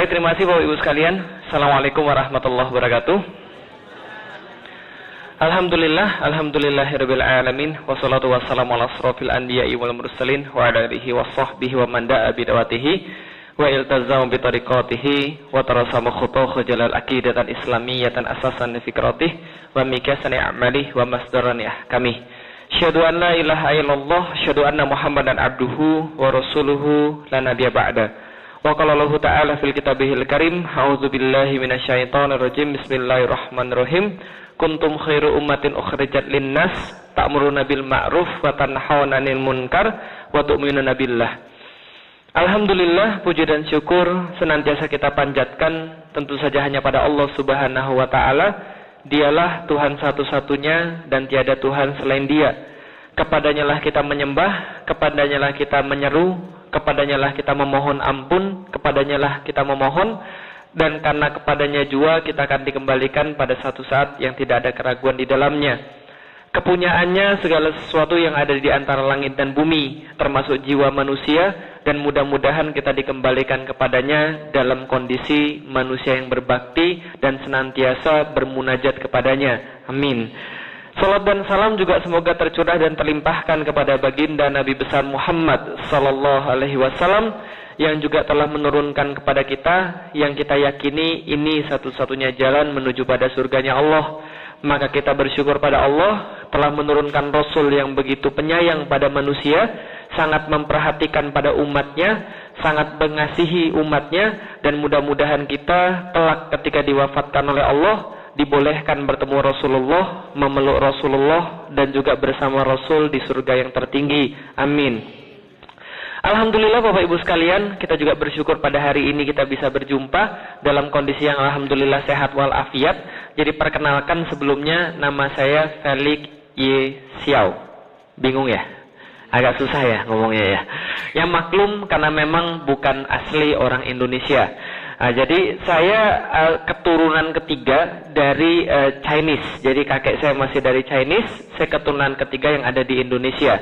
terima kasih Bapak Ibu sekalian. Assalamualaikum warahmatullahi wabarakatuh. Alhamdulillahirabbil alamin wassalatu wassalamu ala asrofil anbiya'i wal mursalin wa ala alihi wa sahbihi wa man da'a bi da'watihi wa iltazama bi tariqatihi wa tarasama khutuhu jalal aqidatan islamiyatan asasan fikratih wa mikasani a'malih wa masdarani ahkamih. Syahadu an la ilaha illallah, syahadu anna Muhammadan abduhu wa rasuluhu la nabiyya ba'da. Wa qala Allah ta'ala fil kitabihil karim, a'udzu billahi minasyaitonir rajim. Bismillahirrahmanirrahim. Kuntum khairu ummatin ukhrijat linnas ta'muruna bil ma'ruf wa tanhauna 'anil munkar wa tu'minuna billah. Alhamdulillah, puji dan syukur senantiasa kita panjatkan tentu saja hanya pada Allah Subhanahu wa taala. Dialah Tuhan satu-satunya dan tiada Tuhan selain Dia. Kepadanya lah kita menyembah, kepadanya lah kita menyeru, kepadanya lah kita memohon ampun, kepadanya lah kita memohon, dan karena kepadanya jua kita akan dikembalikan pada satu saat yang tidak ada keraguan di dalamnya. Kepunyaannya segala sesuatu yang ada di antara langit dan bumi, termasuk jiwa manusia, dan mudah-mudahan kita dikembalikan kepadanya dalam kondisi manusia yang berbakti dan senantiasa bermunajat kepadanya. Amin. Salat dan salam juga semoga tercurah dan terlimpahkan kepada baginda Nabi besar Muhammad sallallahu alaihi wasallam yang juga telah menurunkan kepada kita yang kita yakini ini satu-satunya jalan menuju pada surganya Allah. Maka kita bersyukur pada Allah telah menurunkan Rasul yang begitu penyayang pada manusia, sangat memperhatikan pada umatnya, sangat mengasihi umatnya, dan mudah-mudahan kita kelak ketika diwafatkan oleh Allah dibolehkan bertemu Rasulullah, memeluk Rasulullah, dan juga bersama Rasul di surga yang tertinggi. Amin. Alhamdulillah Bapak Ibu sekalian, kita juga bersyukur pada hari ini kita bisa berjumpa dalam kondisi yang alhamdulillah sehat walafiat. Jadi perkenalkan sebelumnya, nama saya Felix Y. Xiao. Bingung ya? Agak susah ya ngomongnya ya. Yang maklum karena memang bukan asli orang Indonesia. Jadi saya keturunan ketiga dari Chinese. Jadi kakek saya masih dari Chinese, saya keturunan ketiga yang ada di Indonesia.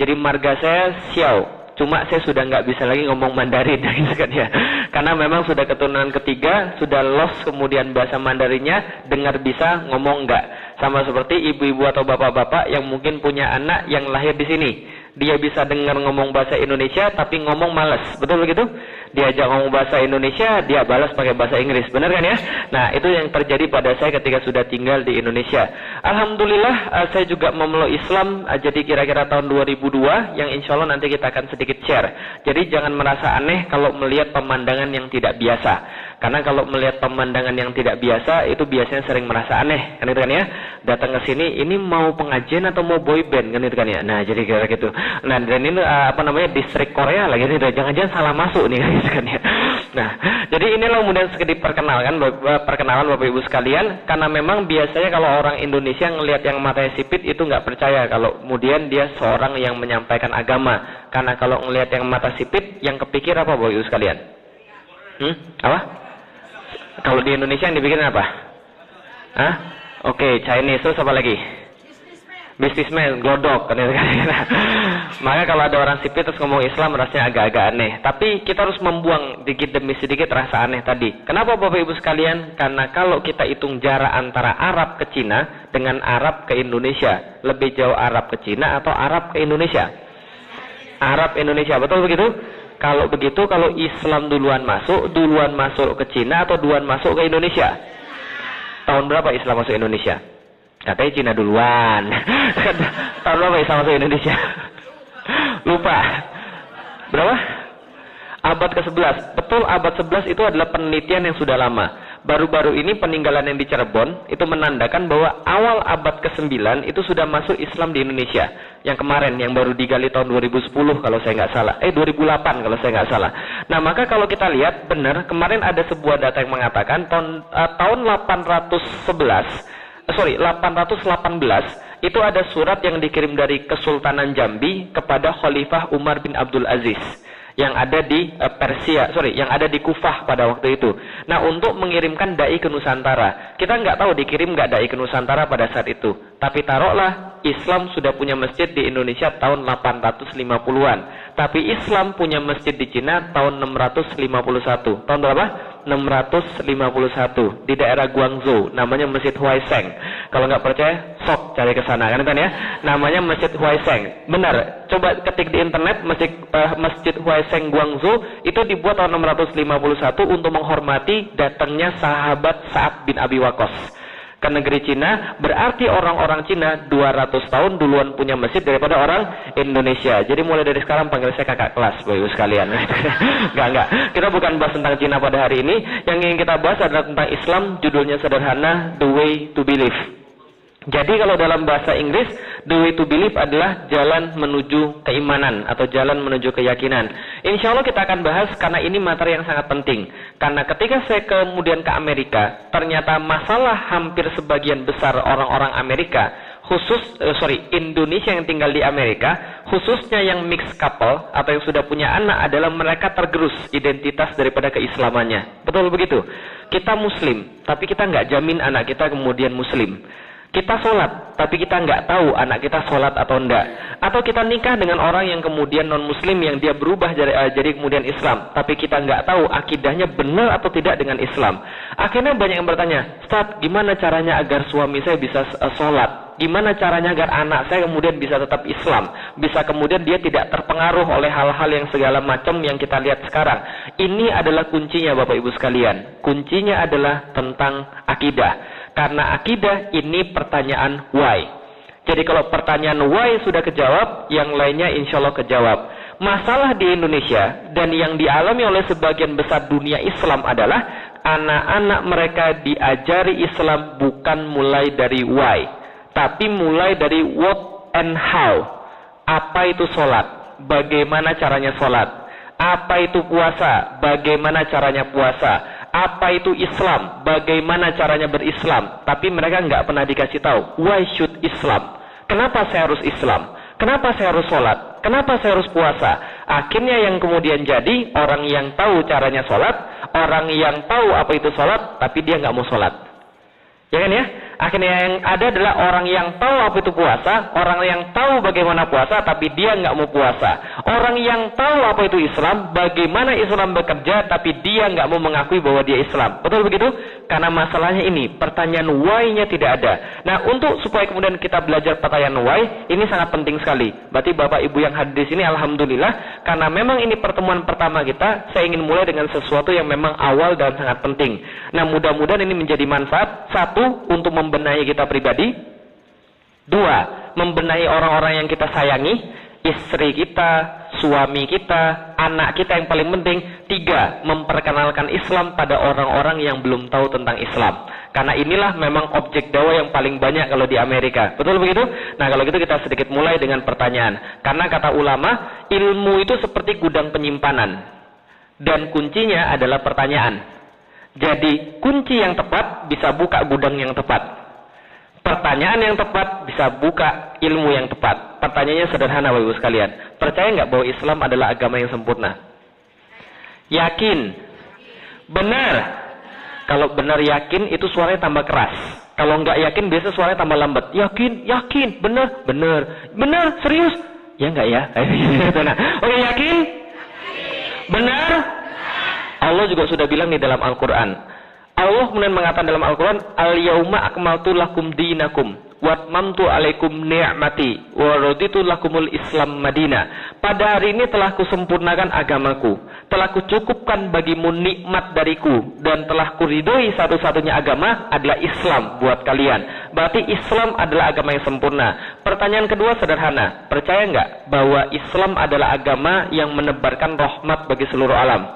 Jadi marga saya Xiao. Cuma saya sudah nggak bisa lagi ngomong Mandarin gitu kan ya. Karena memang sudah keturunan ketiga, sudah lost kemudian bahasa Mandarinnya, dengar bisa, ngomong nggak. Sama seperti ibu-ibu atau bapak-bapak yang mungkin punya anak yang lahir di sini. Dia bisa dengar ngomong bahasa Indonesia tapi ngomong malas. Betul begitu? Diajak ngomong bahasa Indonesia, dia balas pakai bahasa Inggris. Benar kan ya? Nah, itu yang terjadi pada saya ketika sudah tinggal di Indonesia. Alhamdulillah, saya juga memeluk Islam jadi kira-kira tahun 2002 yang insya Allah nanti kita akan sedikit share. Jadi jangan merasa aneh kalau melihat pemandangan yang tidak biasa. Karena kalau melihat pemandangan yang tidak biasa itu biasanya sering merasa aneh, kan itu kan ya? Datang ke sini, ini mau pengajian atau mau boy band, kan itu kan ya? Nah, jadi kira gitu. Nah, dan ini distrik Korea lagi gitu. Jangan-jangan salah masuk nih, kan itu kan ya? Nah, jadi inilah kemudian sedikit perkenalan Bapak Ibu sekalian, karena memang biasanya kalau orang Indonesia ngelihat yang matanya sipit itu nggak percaya kalau kemudian dia seorang yang menyampaikan agama. Karena kalau ngelihat yang mata sipit, yang kepikir apa Bapak Ibu sekalian? Apa? Kalau di Indonesia yang dipikirin apa? Hah? Oke, Chinese, terus apa lagi? Businessman, glodok, kan? Maka kalau ada orang sipit terus ngomong Islam rasanya agak-agak aneh. Tapi kita harus membuang sedikit demi sedikit rasa aneh tadi. Kenapa Bapak Ibu sekalian? Karena kalau kita hitung jarak antara Arab ke Cina dengan Arab ke Indonesia, lebih jauh Arab ke Cina atau Arab ke Indonesia? Arab Indonesia, betul begitu? Kalau begitu, kalau Islam duluan masuk ke Cina atau duluan masuk ke Indonesia? Tahun berapa Islam masuk Indonesia? Katanya Cina duluan. Tahun berapa Islam masuk Indonesia? Lupa. Berapa? Abad ke-11. Betul, abad 11 itu adalah penelitian yang sudah lama. Baru-baru ini peninggalan yang di Cirebon itu menandakan bahwa awal abad ke-9 itu sudah masuk Islam di Indonesia. Yang kemarin, yang baru digali tahun 2010 kalau saya nggak salah. 2008 kalau saya nggak salah. Nah, maka kalau kita lihat, benar, kemarin ada sebuah data yang mengatakan tahun 818 itu ada surat yang dikirim dari Kesultanan Jambi kepada Khalifah Umar bin Abdul Aziz yang ada di yang ada di Kufah pada waktu itu. Nah, untuk mengirimkan dai ke Nusantara. Kita nggak tahu dikirim nggak dai ke Nusantara pada saat itu. Tapi taruhlah Islam sudah punya masjid di Indonesia tahun 850-an. Tapi Islam punya masjid di Cina tahun 651. Tahun berapa? 651 di daerah Guangzhou, namanya Masjid Huaisheng. Kalau nggak percaya, sok cari ke sana kan ya. Namanya Masjid Huaisheng. Benar, coba ketik di internet Masjid Huaisheng Guangzhou, itu dibuat tahun 651 untuk menghormati datangnya sahabat Sa'ad bin Abi Waqqas ke negeri Cina. Berarti orang-orang Cina 200 tahun duluan punya masjid daripada orang Indonesia. Jadi mulai dari sekarang panggil saya kakak kelas, Bapak Ibu sekalian. Enggak. Kita bukan bahas tentang Cina pada hari ini. Yang ingin kita bahas adalah tentang Islam. Judulnya sederhana, The Way to Believe. Jadi kalau dalam bahasa Inggris, the way to believe adalah jalan menuju keimanan atau jalan menuju keyakinan. Insya Allah kita akan bahas karena ini materi yang sangat penting. Karena ketika saya kemudian ke Amerika, ternyata masalah hampir sebagian besar orang-orang Amerika, Indonesia yang tinggal di Amerika, khususnya yang mixed couple atau yang sudah punya anak, adalah mereka tergerus identitas daripada keislamannya. Betul begitu? Kita Muslim, tapi kita nggak jamin anak kita kemudian Muslim. Kita sholat, tapi kita nggak tahu anak kita sholat atau enggak. Atau kita nikah dengan orang yang kemudian non-muslim, yang dia berubah jadi kemudian Islam, tapi kita nggak tahu akidahnya benar atau tidak dengan Islam. Akhirnya banyak yang bertanya, Ustaz, gimana caranya agar suami saya bisa sholat? Gimana caranya agar anak saya kemudian bisa tetap Islam? Bisa kemudian dia tidak terpengaruh oleh hal-hal yang segala macam yang kita lihat sekarang. Ini adalah kuncinya Bapak Ibu sekalian. Kuncinya adalah tentang akidah. Karena akidah ini pertanyaan why. Jadi kalau pertanyaan why sudah kejawab, yang lainnya insya Allah kejawab. Masalah di Indonesia dan yang dialami oleh sebagian besar dunia Islam adalah anak-anak mereka diajari Islam bukan mulai dari why, tapi mulai dari what and how. Apa itu sholat? Bagaimana caranya sholat? Apa itu puasa? Bagaimana caranya puasa? Apa itu Islam? Bagaimana caranya berislam? Tapi mereka nggak pernah dikasih tahu. Why should Islam? Kenapa saya harus Islam? Kenapa saya harus sholat? Kenapa saya harus puasa? Akhirnya yang kemudian jadi orang yang tahu caranya sholat, orang yang tahu apa itu sholat, tapi dia nggak mau sholat. Ya kan ya? Akhirnya yang ada adalah orang yang tahu apa itu puasa, orang yang tahu bagaimana puasa, tapi dia nggak mau puasa. Orang yang tahu apa itu Islam, bagaimana Islam bekerja, tapi dia nggak mau mengakui bahwa dia Islam. Betul begitu? Karena masalahnya ini, pertanyaan why-nya tidak ada. Nah, untuk supaya kemudian kita belajar pertanyaan why, ini sangat penting sekali. Berarti Bapak Ibu yang hadir di sini, alhamdulillah, karena memang ini pertemuan pertama kita, saya ingin mulai dengan sesuatu yang memang awal dan sangat penting. Nah, mudah-mudahan ini menjadi manfaat. Satu, untuk membenahi kita pribadi. Dua, membenahi orang-orang yang kita sayangi, istri kita, suami kita, anak kita yang paling penting. Tiga, memperkenalkan Islam pada orang-orang yang belum tahu tentang Islam. Karena inilah memang objek dakwah yang paling banyak kalau di Amerika. Betul begitu? Nah, kalau gitu kita sedikit mulai dengan pertanyaan. Karena kata ulama, ilmu itu seperti gudang penyimpanan. Dan kuncinya adalah pertanyaan. Jadi kunci yang tepat bisa buka gudang yang tepat. Pertanyaan yang tepat bisa buka ilmu yang tepat. Pertanyaannya sederhana Bapak Ibu sekalian. Percaya nggak bahwa Islam adalah agama yang sempurna? Yakin? Benar? Kalau benar yakin itu suaranya tambah keras. Kalau nggak yakin biasa suaranya tambah lambat. Yakin, benar, serius? Ya nggak ya? Oke, yakin? Benar? Allah juga sudah bilang di dalam Al-Quran. Allah kemudian mengatakan dalam Al-Quran, Al-Yauma akmaltu lakum dinakum wa atmamtu alaikum ni'mati wa raditu lakumul Islam Madinah. Pada hari ini telah kusempurnakan agamaku, telah kucukupkan bagimu nikmat dariku, dan telah kuridhoi satu-satunya agama adalah Islam buat kalian. Berarti Islam adalah agama yang sempurna. Pertanyaan kedua sederhana, percaya nggak bahwa Islam adalah agama yang menebarkan rahmat bagi seluruh alam?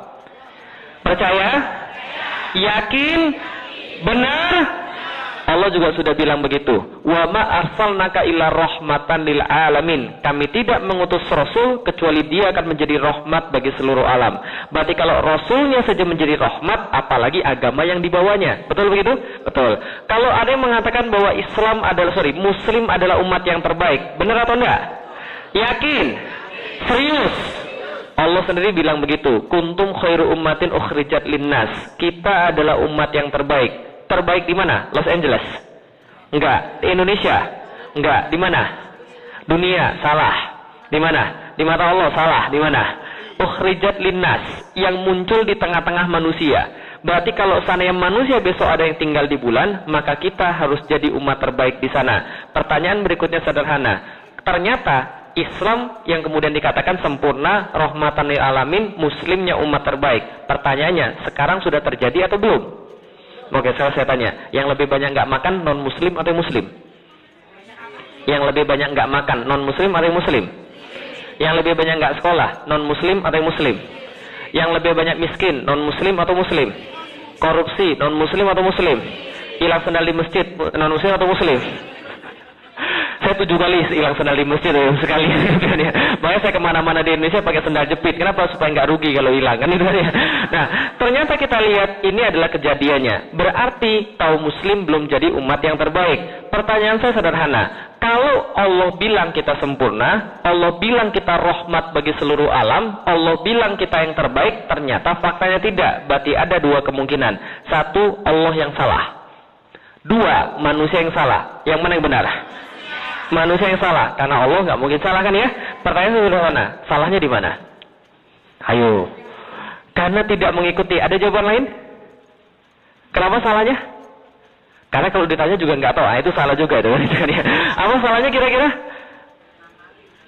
Percaya? Yakin? Benar? Allah juga sudah bilang begitu. Wa ma arsalnaka illa rahmatan lil alamin. Kami tidak mengutus Rasul kecuali dia akan menjadi rahmat bagi seluruh alam. Berarti kalau Rasulnya saja menjadi rahmat, apalagi agama yang dibawanya. Betul begitu? Betul. Kalau ada yang mengatakan bahwa Muslim adalah umat yang terbaik, benar atau enggak? Yakin? Serius? Allah sendiri bilang begitu. Kuntum khairu ummatin ukhrijat linnas. Kita adalah umat yang terbaik. Terbaik di mana? Los Angeles? Enggak. Di Indonesia? Enggak. Di mana? Dunia? Salah. Di mana? Di mata Allah? Salah. Di mana? Ukhrijat linnas, yang muncul di tengah-tengah manusia. Berarti kalau seandainya manusia besok ada yang tinggal di bulan, maka kita harus jadi umat terbaik di sana. Pertanyaan berikutnya sederhana. Ternyata Islam yang kemudian dikatakan sempurna, rahmatan lil alamin, muslimnya umat terbaik. Pertanyaannya, sekarang sudah terjadi atau belum? Oke, saya tanya, yang lebih banyak nggak makan non muslim atau muslim? Yang lebih banyak nggak makan non muslim atau muslim? Yang lebih banyak nggak sekolah non muslim atau muslim? Yang lebih banyak miskin non muslim atau muslim? Korupsi non muslim atau muslim? Hilang sendal di masjid non muslim atau muslim? Saya 7 kali hilang sendal di masjid sekali. Makanya saya kemana-mana di Indonesia pakai sendal jepit. Kenapa? Supaya nggak rugi kalau hilang kan itu ya. Nah, ternyata kita lihat ini adalah kejadiannya. Berarti kaum muslim belum jadi umat yang terbaik. Pertanyaan saya sederhana. Kalau Allah bilang kita sempurna, Allah bilang kita rahmat bagi seluruh alam, Allah bilang kita yang terbaik, ternyata faktanya tidak. Berarti ada 2 kemungkinan. 1, Allah yang salah. 2, manusia yang salah. Yang mana yang benar? Manusia yang salah, karena Allah nggak mungkin salah kan ya. Pertanyaan sederhana, salahnya di mana? Ayo, karena tidak mengikuti. Ada jawaban lain? Kenapa salahnya? Karena kalau ditanya juga nggak tahu. Itu salah juga itu. Apa salahnya kira-kira?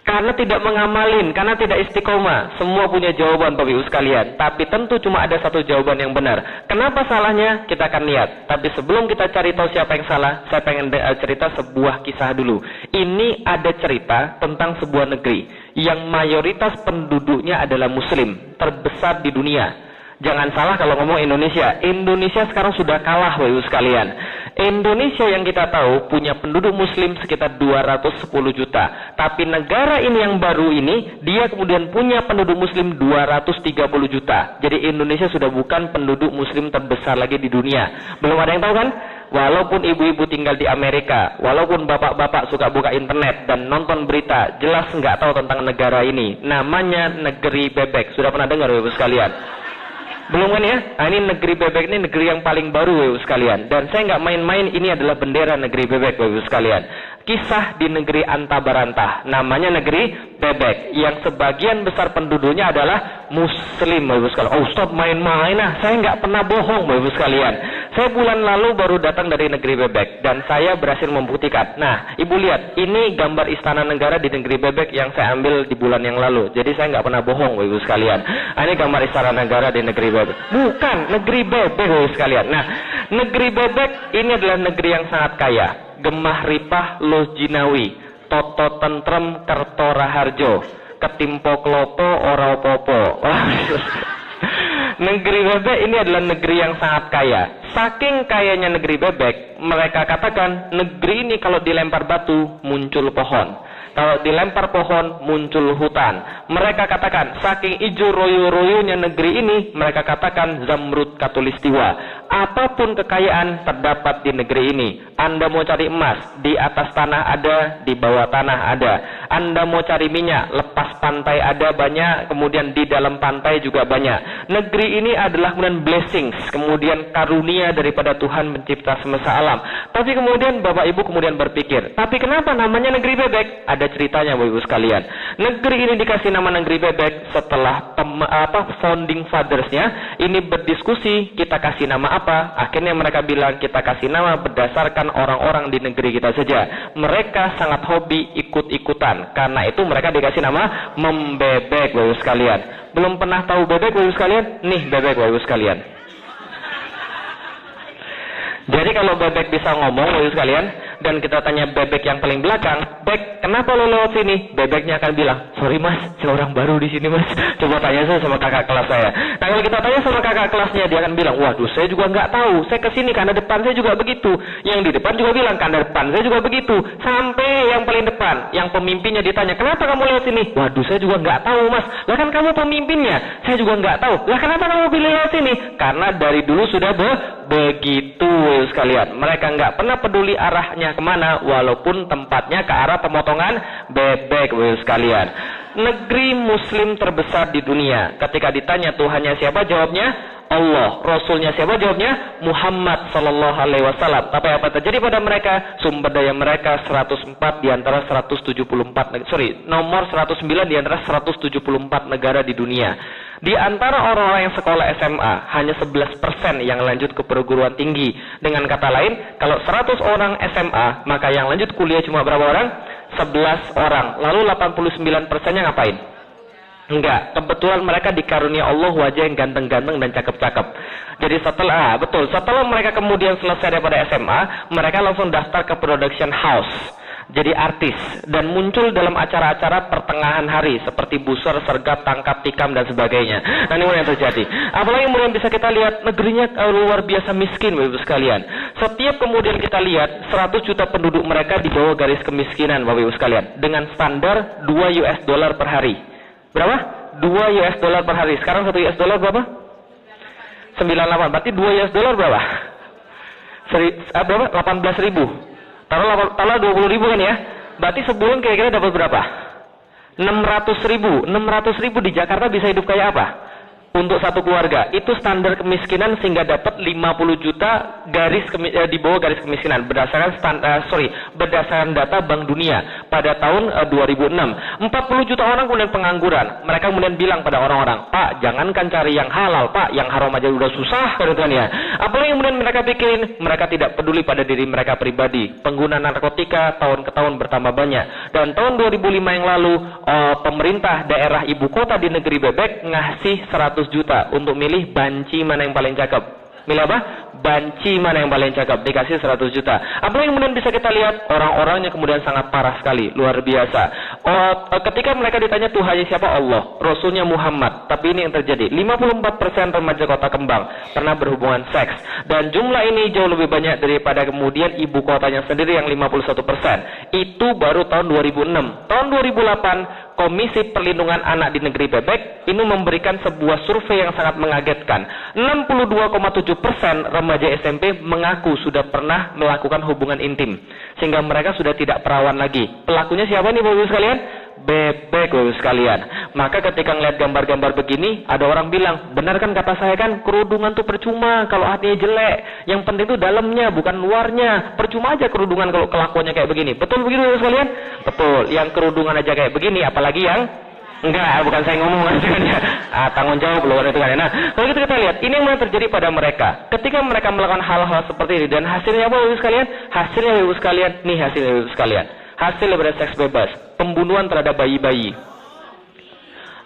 Karena tidak mengamalin, karena tidak istiqomah. Semua punya jawaban Bapak Ibu sekalian. Tapi tentu cuma ada satu jawaban yang benar. Kenapa salahnya? Kita akan lihat. Tapi sebelum kita cari tahu siapa yang salah, saya pengen cerita sebuah kisah dulu. Ini ada cerita tentang sebuah negeri yang mayoritas penduduknya adalah muslim, terbesar di dunia. Jangan salah kalau ngomong Indonesia. Indonesia sekarang sudah kalah Bapak Ibu sekalian. Indonesia yang kita tahu punya penduduk muslim sekitar 210 juta. Tapi negara ini yang baru ini, dia kemudian punya penduduk muslim 230 juta. Jadi Indonesia sudah bukan penduduk muslim terbesar lagi di dunia. Belum ada yang tahu kan? Walaupun ibu-ibu tinggal di Amerika, walaupun bapak-bapak suka buka internet dan nonton berita, jelas nggak tahu tentang negara ini. Namanya negeri bebek. Sudah pernah dengar Bapak sekalian? Belum kan ya? Nah, ini negeri bebek ini negeri yang paling baru Bapak sekalian. Dan saya nggak main-main, ini adalah bendera negeri bebek Bapak sekalian. Kisah di negeri Antabarantah. Namanya negeri bebek. Yang sebagian besar penduduknya adalah muslim Bapak sekalian. Oh stop main-main lah. Saya nggak pernah bohong Bapak sekalian. Saya bulan lalu baru datang dari negeri bebek. Dan saya berhasil membuktikan. Nah, Ibu lihat. Ini gambar istana negara di negeri bebek yang saya ambil di bulan yang lalu. Jadi saya nggak pernah bohong Bapak sekalian. Nah, ini gambar istana negara di negeri bebek. Bukan, negeri bebek Bapak sekalian. Nah, negeri bebek ini adalah negeri yang sangat kaya. Gemah ripah loh jinawi, toto tentrem kerto raharjo, ketimpo klopo ora popo. Negeri bebek ini adalah negeri yang sangat kaya. Saking kayanya negeri bebek, mereka katakan negeri ini kalau dilempar batu muncul pohon. Kalau dilempar pohon muncul hutan. Mereka katakan saking ijo royo-royonya negeri ini, mereka katakan zamrud katulistiwa. Apapun kekayaan terdapat di negeri ini. Anda mau cari emas, di atas tanah ada, di bawah tanah ada. Anda mau cari minyak, lepas pantai ada banyak, kemudian di dalam pantai juga banyak. Negeri ini adalah kemudian blessings, kemudian karunia daripada Tuhan pencipta semesta alam. Tapi kemudian Bapak Ibu kemudian berpikir, tapi kenapa namanya negeri bebek? Ada ceritanya Bapak Ibu sekalian. Negeri ini dikasih nama negeri bebek setelah founding fathers-nya ini berdiskusi, kita kasih nama apa? Akhirnya mereka bilang kita kasih nama berdasarkan orang-orang di negeri kita saja. Mereka sangat hobi ikut-ikutan. Karena itu mereka dikasih nama membebek Bapak Ibu sekalian. Belum pernah tahu bebek Bapak Ibu sekalian? Nih bebek Bapak Ibu sekalian. Jadi kalau bebek bisa ngomong Bapak Ibu sekalian, dan kita tanya bebek yang paling belakang, Bek, kenapa lo lewat sini? Bebeknya akan bilang, sorry mas, saya orang baru di sini mas. Coba tanya saya sama kakak kelas saya. Nah kalau kita tanya sama kakak kelasnya, dia akan bilang, waduh saya juga nggak tahu. Saya kesini karena depan saya juga begitu. Yang di depan juga bilang, karena depan saya juga begitu. Sampai yang paling depan, yang pemimpinnya ditanya, kenapa kamu lewat sini? Waduh saya juga nggak tahu mas. Lah kan kamu pemimpinnya. Saya juga nggak tahu. Lah kenapa kamu pilih lewat sini? Karena dari dulu sudah begitu sekalian. Mereka nggak pernah peduli arahnya kemana, walaupun tempatnya ke arah pemotongan bebek sekalian. Negeri muslim terbesar di dunia. Ketika ditanya Tuhannya siapa, jawabnya Allah. Rasulnya siapa, jawabnya Muhammad sallallahu alaihi wasallam. Tapi apa terjadi pada mereka? Sumber daya mereka 104 di antara 174 nomor 109 di antara 174 negara di dunia. Di antara orang-orang yang sekolah SMA, hanya 11% yang lanjut ke perguruan tinggi. Dengan kata lain, kalau 100 orang SMA, maka yang lanjut kuliah cuma berapa orang? 11 orang. Lalu 89%-nya ngapain? Enggak, kebetulan mereka dikarunia Allah wajah yang ganteng-ganteng dan cakep-cakep. Jadi setelah mereka kemudian selesai daripada SMA, mereka langsung daftar ke production house. Jadi artis dan muncul dalam acara-acara pertengahan hari seperti busur, sergap, tangkap, tikam dan sebagainya. Nah, ini yang terjadi. Apalagi kemudian bisa kita lihat negerinya luar biasa miskin, Bapak Ibu sekalian. Setiap kemudian kita lihat 100 juta penduduk mereka di bawah garis kemiskinan, Bapak Ibu sekalian, dengan standar 2 US dollar per hari. Berapa? 2 US dollar per hari. Sekarang 1 US dollar berapa? 98. Berarti 2 US dollar berapa? Berapa? 18.000. Taruhlah 20.000 kan ya. Berarti sebulan kira-kira dapat berapa? 600.000. 600.000 di Jakarta bisa hidup kayak apa? Untuk satu keluarga. Itu standar kemiskinan sehingga dapat 50 juta di bawah garis kemiskinan. Berdasarkan data Bank Dunia pada tahun 2006. 40 juta orang kemudian pengangguran. Mereka kemudian bilang pada orang-orang, Pak, jangankan cari yang halal, Pak, yang haram aja udah susah, kan ya. Apalagi kemudian mereka pikirin, mereka tidak peduli pada diri mereka pribadi. Pengguna narkotika tahun ke tahun bertambah banyak. Dan tahun 2005 yang lalu, pemerintah daerah ibu kota di negeri Bebek ngasih 100 juta untuk milih banci mana yang paling cakep. Milih apa? Banci mana yang paling cakep. Dikasih 100 juta. Apa yang kemudian bisa kita lihat? Orang-orangnya kemudian sangat parah sekali. Luar biasa. Ketika mereka ditanya Tuhannya siapa? Allah. Rasulnya Muhammad. Tapi ini yang terjadi. 54% remaja kota kembang pernah berhubungan seks. Dan jumlah ini jauh lebih banyak daripada kemudian ibu kotanya sendiri yang 51%. Itu baru tahun 2006. Tahun 2008, Komisi Perlindungan Anak di Negeri Bebek ini memberikan sebuah survei yang sangat mengagetkan. 62,7% remaja SMP mengaku sudah pernah melakukan hubungan intim. Sehingga mereka sudah tidak perawan lagi. Pelakunya siapa nih Bapak Ibu sekalian? Bebek Bapak Ibu sekalian. Maka ketika ngeliat gambar-gambar begini, ada orang bilang, benar kan kata saya kan, kerudungan tuh percuma kalau hatinya jelek. Yang penting tuh dalamnya, bukan luarnya. Percuma aja kerudungan kalau kelakuannya kayak begini. Betul begitu Bapak Ibu sekalian? Betul. Yang kerudungan aja kayak begini, apalagi yang enggak, bukan saya ngomong kan ya. Tanggung jawab loh itu kan. Nah, kalau gitu kita lihat, ini yang terjadi pada mereka. Ketika mereka melakukan hal-hal seperti ini dan hasilnya apa Bapak sekalian? Hasilnya Bapak sekalian, nih hasilnya Bapak sekalian. Hasil daripada seks bebas, pembunuhan terhadap bayi-bayi.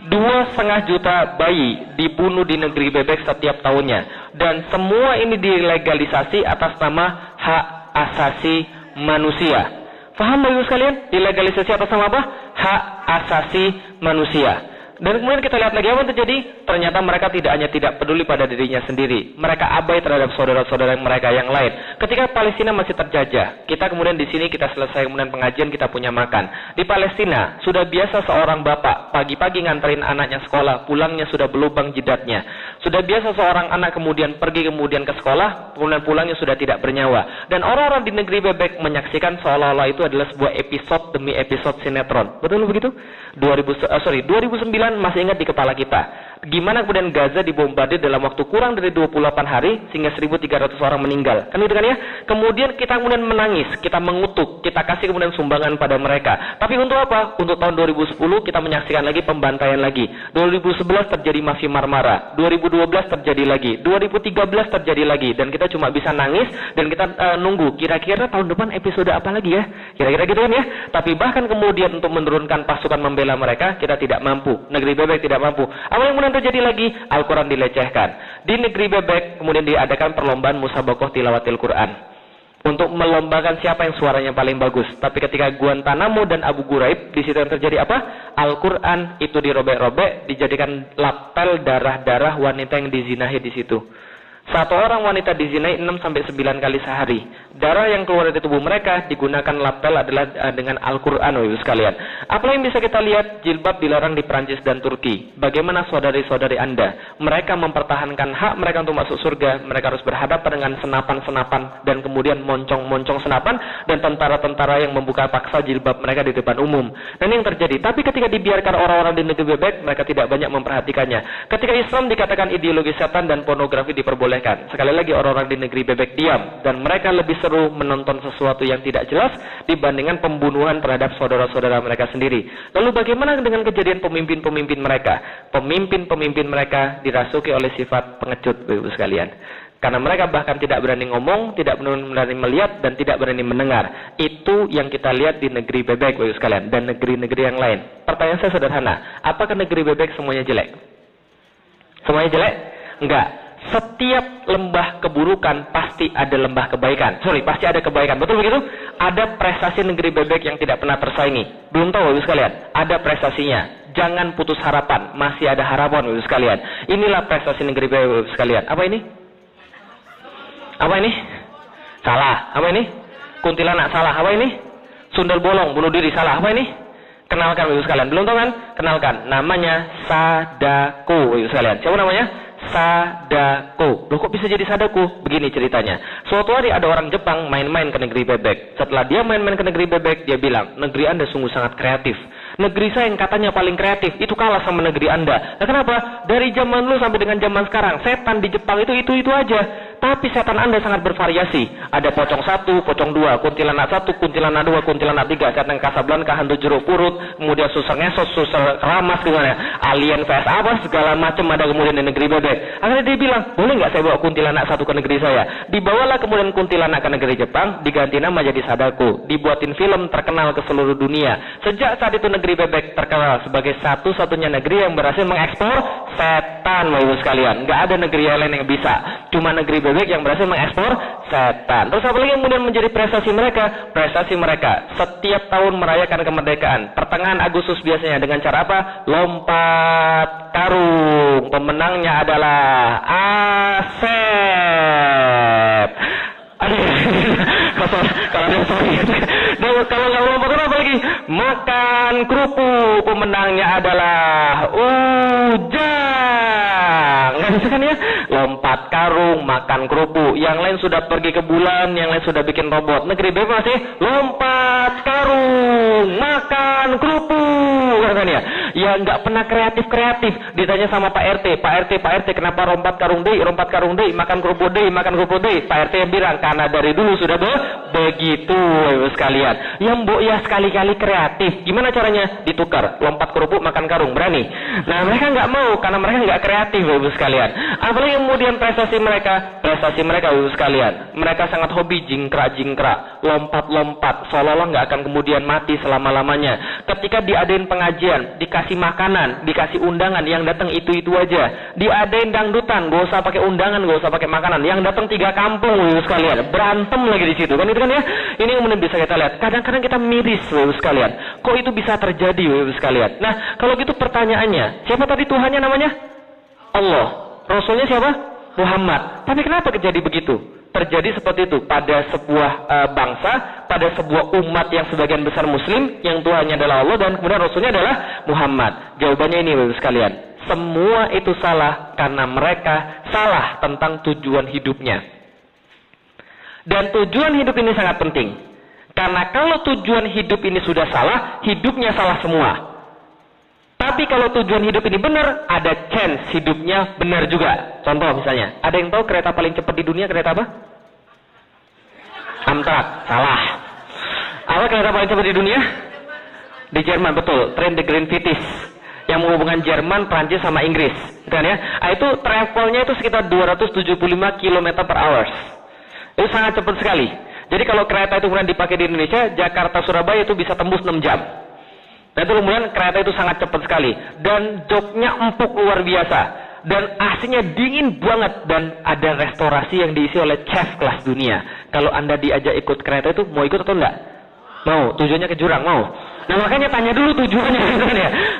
2,5 juta bayi dibunuh di negeri Bebek setiap tahunnya. Dan semua ini dilegalisasi atas nama hak asasi manusia. Paham Bapak Ibu sekalian? Dilegalisasi atas nama apa? Hak asasi manusia. Dan kemudian kita lihat lagi apa yang terjadi. Ternyata mereka tidak hanya tidak peduli pada dirinya sendiri. Mereka abai terhadap saudara-saudara mereka yang lain. Ketika Palestina masih terjajah, kita kemudian di sini kita selesai kemudian pengajian, kita punya makan. Di Palestina sudah biasa seorang bapak pagi-pagi nganterin anaknya sekolah, pulangnya sudah berlubang jidatnya. Sudah biasa seorang anak kemudian pergi kemudian ke sekolah, kemudian pulangnya sudah tidak bernyawa. Dan orang-orang di negeri Bebek menyaksikan seolah-olah itu adalah sebuah episode demi episode sinetron. Betul begitu? 2009 masih ingat di kepala kita. Gimana kemudian Gaza dibombardir dalam waktu kurang dari 28 hari sehingga 1.300 orang meninggal. Kan itu kan ya? Kemudian kita kemudian menangis, kita mengutuk, kita kasih kemudian sumbangan pada mereka. Tapi untuk apa? Untuk tahun 2010 kita menyaksikan lagi pembantaian lagi. 2011 terjadi mafia Marmara. 2012 terjadi lagi. 2013 terjadi lagi. Dan kita cuma bisa nangis dan kita nunggu kira-kira tahun depan episode apa lagi ya? Kira-kira gitu kan ya? Tapi bahkan kemudian untuk menurunkan pasukan membela mereka, kita tidak mampu. Negeri Bebek tidak mampu. Apa yang kemudian terjadi lagi? Al-Quran dilecehkan. Di negeri Bebek kemudian diadakan perlombaan musabakoh tilawatil Quran untuk melombakan siapa yang suaranya paling bagus. Tapi ketika Guantanamo dan Abu Ghraib, di situ yang terjadi apa? Al-Quran itu dirobek-robek, dijadikan lapel darah-darah wanita yang dizinahi di situ. Satu orang wanita dizinahi 6-9 kali sehari. Darah yang keluar dari tubuh mereka digunakan lapel adalah dengan Al-Quran, Bapak sekalian. Apa yang bisa kita lihat? Jilbab dilarang di Prancis dan Turki. Bagaimana saudari-saudari Anda? Mereka mempertahankan hak mereka untuk masuk surga. Mereka harus berhadapan dengan senapan-senapan dan kemudian moncong-moncong senapan dan tentara-tentara yang membuka paksa jilbab mereka di depan umum. Dan yang terjadi, tapi ketika dibiarkan orang-orang di negeri Bebek, mereka tidak banyak memperhatikannya. Ketika Islam dikatakan ideologi setan dan pornografi diperbolehkan, diperbolehkan. Sekali lagi, orang-orang di negeri bebek diam, dan mereka lebih seru menonton sesuatu yang tidak jelas dibandingkan pembunuhan terhadap saudara-saudara mereka sendiri. Lalu bagaimana dengan kejadian pemimpin-pemimpin mereka? Pemimpin-pemimpin mereka dirasuki oleh sifat pengecut, Bapak-Ibu sekalian. Karena mereka bahkan tidak berani ngomong, tidak berani melihat, dan tidak berani mendengar. Itu yang kita lihat di negeri bebek, Bapak sekalian, dan negeri-negeri yang lain. Pertanyaan saya sederhana, apakah negeri bebek semuanya jelek? Semuanya jelek? Enggak. Setiap lembah keburukan pasti ada lembah kebaikan. Pasti ada kebaikan. Betul begitu? Ada prestasi negeri bebek yang tidak pernah tersaingi. Belum tahu, Bapak sekalian? Ada prestasinya. Jangan putus harapan. Masih ada harapan, Bapak sekalian. Inilah prestasi negeri bebek, Bapak sekalian. Apa ini? Apa ini? Salah. Apa ini? Kuntilanak. Salah. Apa ini? Sundel bolong, bunuh diri. Salah. Apa ini? Kenalkan, Bapak sekalian. Belum tahu kan? Kenalkan. Namanya Sadako, Bapak sekalian. Siapa namanya? Sadako. Loh, kok bisa jadi Sadako? Begini ceritanya. Suatu hari ada orang Jepang main-main ke negeri bebek. Setelah dia main-main ke negeri bebek, dia bilang, negeri Anda sungguh sangat kreatif. Negeri saya yang katanya paling kreatif, itu kalah sama negeri Anda. Nah, kenapa? Dari zaman dulu sampai dengan zaman sekarang, setan di Jepang itu aja. Tapi setan Anda sangat bervariasi. Ada pocong 1, pocong 2, kuntilanak 1, kuntilanak 2, kuntilanak 3, setan Casablanca, hantu jeruk purut, kemudian susah ngesos, susah ramas, gimana? Alien vs apa, segala macam ada kemudian di negeri bebek. Akhirnya dia bilang, boleh nggak saya bawa kuntilanak 1 ke negeri saya? Dibawalah kemudian kuntilanak ke negeri Jepang, diganti nama jadi Sadako. Dibuatin film terkenal ke seluruh dunia. Sejak saat itu negeri bebek terkenal sebagai satu-satunya negeri yang berhasil mengekspor setan, Bapak sekalian. Nggak ada negeri lain yang bisa. Cuma negeri bebek yang berhasil mengekspor setan. Terus apa lagi yang kemudian menjadi prestasi mereka? Prestasi mereka setiap tahun merayakan kemerdekaan. Pertengahan Agustus biasanya dengan cara apa? Lompat karung. Pemenangnya adalah Asep. Aduh, kalau nggak lompat apa lagi? Makan kerupuk. Pemenangnya adalah Ujang. Nggak bisa kan ya? Lompat karung, makan kerupuk. Yang lain sudah pergi ke bulan, yang lain sudah bikin robot. Negeri bebek masih lompat karung, makan kerupuk. Kan ya? Ya nggak pernah kreatif. Ditanya sama Pak RT, Pak RT, kenapa lompat karung deh, makan kerupuk deh. Pak RT yang bilang, karena dari dulu sudah begitu, Ibu sekalian. Ya mbok ya sekali-kali kreatif. Gimana caranya? Ditukar, lompat kerupuk, makan karung, berani? Nah, mereka nggak mau karena mereka nggak kreatif, Ibu sekalian. Apalagi kemudian prestasi mereka, Ibu sekalian. Mereka sangat hobi jingkrak, lompat-lompat, seolah-olah nggak akan kemudian mati selama-lamanya. Ketika diadain pengajian, dikasih makanan, dikasih undangan, yang datang itu aja. Diadain dangdutan, gak usah pakai undangan, gak usah pakai makanan, yang datang 3 kampung, Ibu sekalian. Berantem lagi di situ, kan itu kan ya. Ini kemudian bisa kita lihat. Kadang-kadang kita miris, Ibu sekalian. Kok itu bisa terjadi, Ibu sekalian? Nah, kalau gitu pertanyaannya, siapa tadi Tuhannya namanya? Allah. Rasulnya siapa? Muhammad. Tapi kenapa terjadi begitu? Terjadi seperti itu pada sebuah bangsa, pada sebuah umat yang sebagian besar Muslim, yang Tuhannya adalah Allah dan kemudian Rasulnya adalah Muhammad. Jawabannya ini, Bapak sekalian. Semua itu salah karena mereka salah tentang tujuan hidupnya. Dan tujuan hidup ini sangat penting. Karena kalau tujuan hidup ini sudah salah, hidupnya salah semua. Tapi kalau tujuan hidup ini benar, ada chance hidupnya benar juga. Contoh misalnya, ada yang tahu kereta paling cepat di dunia kereta apa? Amtrak. Salah. Apa kereta paling cepat di dunia? Di Jerman, betul. Train de Green Vitis. Yang menghubungkan Jerman, Prancis sama Inggris. Kan ya? Itu travelnya itu sekitar 275 km per hour. Itu sangat cepat sekali. Jadi kalau kereta itu kemudian dipakai di Indonesia, Jakarta Surabaya itu bisa tembus 6 jam. Dan itu kemudian kereta itu sangat cepat sekali. Dan joknya empuk luar biasa. Dan AC-nya dingin banget. Dan ada restorasi yang diisi oleh chef kelas dunia. Kalau Anda diajak ikut kereta itu, mau ikut atau enggak? Mau. Tujuannya ke jurang, mau. Nah makanya tanya dulu tujuannya.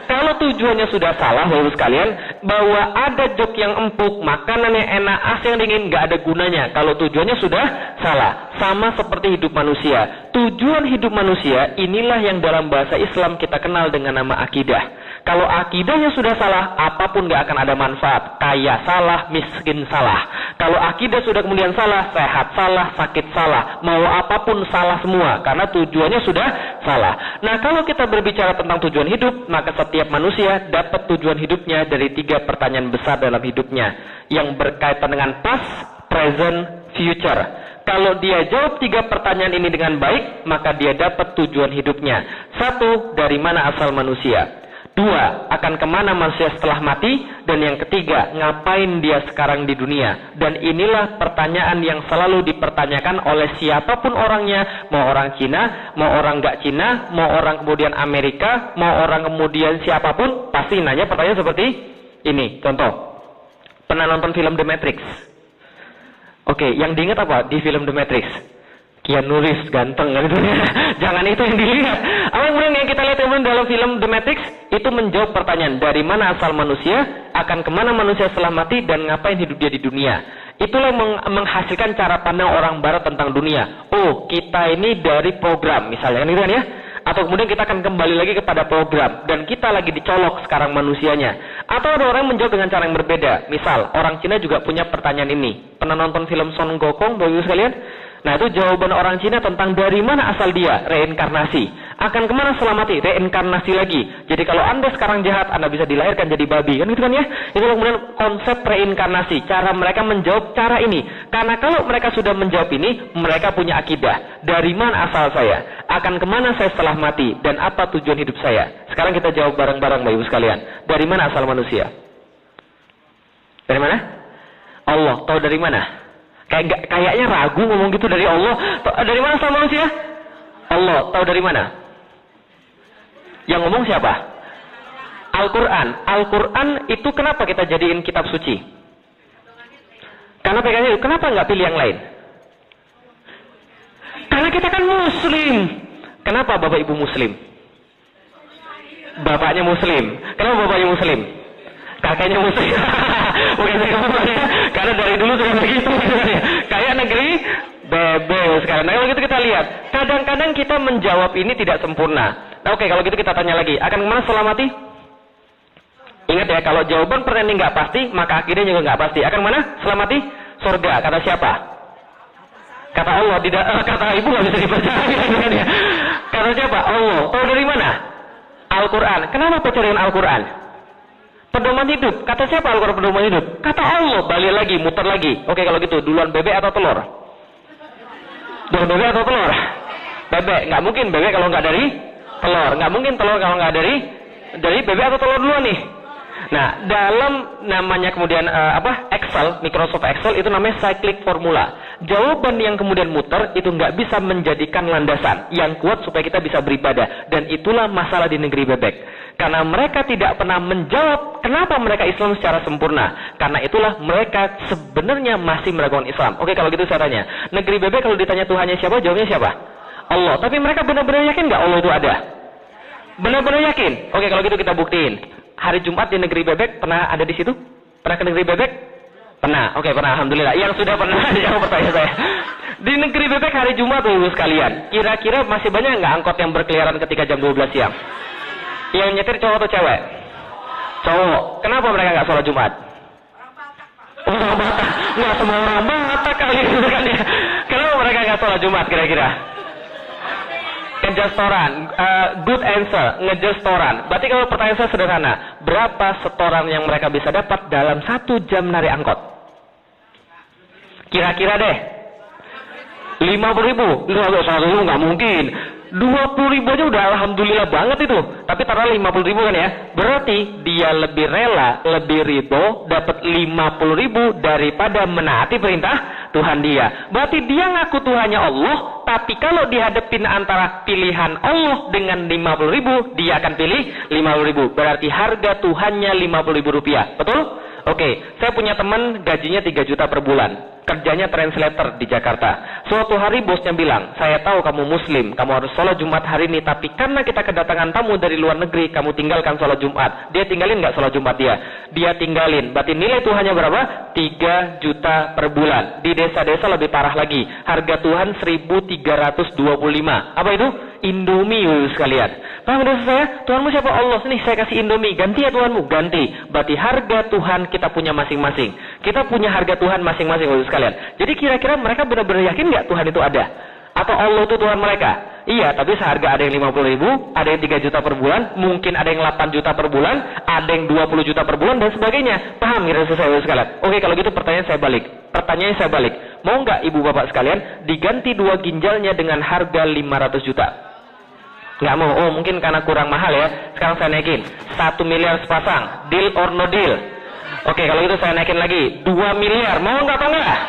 Kalau tujuannya sudah salah, Bapak sekalian, bahwa ada jok yang empuk, makanan yang enak, AC yang dingin, nggak ada gunanya. Kalau tujuannya sudah salah. Sama seperti hidup manusia. Tujuan hidup manusia, inilah yang dalam bahasa Islam kita kenal dengan nama akidah. Kalau akidahnya sudah salah, apapun nggak akan ada manfaat. Kaya salah, miskin salah. Kalau akidah sudah kemudian salah, sehat salah, sakit salah. Mau apapun salah semua, karena tujuannya sudah salah. Nah, kalau kita berbicara tentang tujuan hidup, maka setiap manusia dapat tujuan hidupnya dari 3 pertanyaan besar dalam hidupnya. yang berkaitan dengan past, present, future. Kalau dia jawab 3 pertanyaan ini dengan baik, maka dia dapat tujuan hidupnya. 1, dari mana asal manusia? 2, akan kemana manusia setelah mati? Dan yang ketiga, ngapain dia sekarang di dunia? Dan inilah pertanyaan yang selalu dipertanyakan oleh siapapun orangnya, mau orang Cina, mau orang nggak Cina, mau orang kemudian Amerika, mau orang kemudian siapapun, pasti nanya pertanyaan seperti ini. Contoh, pernah nonton film The Matrix? Oke, yang diingat apa di film The Matrix? Keanu Reeves ganteng kan itu. Jangan itu yang dilihat. Apa yang kemudian yang kita lihat kemudian dalam film The Matrix itu menjawab pertanyaan dari mana asal manusia, akan kemana manusia setelah mati, dan ngapain hidup dia di dunia. Itulah yang menghasilkan cara pandang orang barat tentang dunia. Oh, kita ini dari program misalnya kan itu kan ya. Atau kemudian kita akan kembali lagi kepada program dan kita lagi dicolok sekarang manusianya. Atau ada orang menjawab dengan cara yang berbeda. Misal orang Cina juga punya pertanyaan ini. Pernah nonton film Son Gokong Bapak Ibu sekalian? Nah, itu jawaban orang Cina tentang dari mana asal dia, reinkarnasi. Akan kemana setelah mati, reinkarnasi lagi. Jadi kalau Anda sekarang jahat, Anda bisa dilahirkan jadi babi. Kan gitu kan ya? Itu kemudian konsep reinkarnasi. Cara mereka menjawab cara ini. Karena kalau mereka sudah menjawab ini, mereka punya akidah. Dari mana asal saya? Akan kemana saya setelah mati? Dan apa tujuan hidup saya? Sekarang kita jawab bareng-bareng Bapak Ibu sekalian. Dari mana asal manusia? Dari mana? Allah. Tahu dari mana? Kayaknya ragu ngomong gitu dari Allah. Dari mana asal manusia? Allah. Tahu dari mana? Yang ngomong siapa? Al-Quran. Al-Quran itu kenapa kita jadiin kitab suci? Karena pegangnya itu. Kenapa nggak pilih yang lain? Karena kita kan muslim. Kenapa Bapak Ibu muslim? Bapaknya muslim. Kenapa bapaknya muslim? Kakeknya muslim. Bukan saya. Karena dari dulu sudah begitu. Kayak negeri bebel sekarang. Nah, kalau gitu kita lihat. Kadang-kadang kita menjawab ini tidak sempurna. Nah, oke, kalau gitu kita tanya lagi. Akan kemana setelah mati? Ingat ya, kalau jawaban pertanyaan ini nggak pasti, maka akhirnya juga nggak pasti. Akan mana setelah mati? Surga. Kata siapa? Kata Allah. Tidak. Kata ibu nggak bisa dipercaya. Kata siapa? Allah. Tahu dari mana? Al-Quran. Kenapa pencarian Al-Quran? Pedoman hidup. Kata siapa Al-Quran pedoman hidup? Kata Allah. Balik lagi, muter lagi. Oke, kalau gitu duluan bebek atau telur? Duluan bebek atau telur? Bebek. Nggak mungkin bebek kalau nggak dari telur. Nggak mungkin telur kalau nggak dari bebek atau telur duluan nih. Nah, dalam namanya kemudian Excel, Microsoft Excel itu namanya cyclic formula. Jawaban yang kemudian muter itu nggak bisa menjadikan landasan yang kuat supaya kita bisa beribadah. Dan itulah masalah di negeri bebek. Karena mereka tidak pernah menjawab kenapa mereka Islam secara sempurna. Karena itulah mereka sebenarnya masih meragukan Islam. Oke, kalau gitu saya tanya. Negeri bebek kalau ditanya Tuhannya siapa, jawabnya siapa? Allah. Tapi mereka benar-benar yakin nggak Allah itu ada? Benar-benar yakin? Oke, kalau gitu kita buktiin. Hari Jumat di negeri bebek pernah ada di situ? Pernah ke negeri bebek? Pernah. Oke, pernah. Alhamdulillah. Yang sudah pernah dijawab pertanyaan saya. Di negeri bebek hari Jumat Bapak sekalian. Kira-kira masih banyak nggak angkot yang berkeliaran ketika jam 12 siang? Yang nyetir cowok atau cewek? Cowok. Kenapa mereka nggak sholat Jumat? Orang Batak. Nggak semua orang Batak kali itu kan ya. Kenapa mereka nggak sholat Jumat kira-kira? Ngejastoran, good answer, ngejastoran. Berarti kalau pertanyaan saya sederhana, berapa setoran yang mereka bisa dapat dalam 1 jam narik angkot? Kira-kira deh, 50.000. 100.000 nggak mungkin. 20.000 aja udah alhamdulillah banget itu. Tapi taruh 50.000 kan ya. Berarti dia lebih rela, lebih ridho dapat 50.000 daripada menaati perintah Tuhan dia. Berarti dia ngaku Tuhannya Allah, tapi kalau dihadapin antara pilihan Allah dengan 50.000, dia akan pilih 50.000. Berarti harga Tuhannya 50.000 rupiah. Betul? Oke, saya punya teman gajinya 3 juta per bulan. Kerjanya translator di Jakarta. Suatu hari bosnya bilang, saya tahu kamu muslim, kamu harus sholat Jumat hari ini, tapi karena kita kedatangan tamu dari luar negeri, kamu tinggalkan sholat Jumat. Dia tinggalin nggak sholat Jumat dia? Dia tinggalin. Berarti nilai Tuhannya berapa? 3 juta per bulan. Di desa-desa lebih parah lagi. Harga Tuhan 1.325. Apa itu? Indomie sekalian. Paham desa saya? Tuhanmu siapa? Allah. Nih saya kasih Indomie. Ganti ya Tuhanmu? Ganti. Berarti harga Tuhan kita punya masing-masing. Kita punya harga Tuhan masing-masing sekalian. Jadi kira-kira mereka benar-benar yakin nggak Tuhan itu ada? Atau Allah itu Tuhan mereka? Iya, tapi seharga ada yang 50.000, ada yang 3 juta per bulan, mungkin ada yang 8 juta per bulan, ada yang 20 juta per bulan, dan sebagainya. Paham kira-kira saya sekalian? Oke, kalau gitu pertanyaan saya balik. Mau nggak ibu bapak sekalian diganti 2 ginjalnya dengan harga 500 juta? Nggak mau. Oh, mungkin karena kurang mahal ya. Sekarang saya naikin 1 miliar sepasang. Deal or no deal? Oke, kalau gitu saya naikin lagi 2 miliar. Mau nggak atau nggak?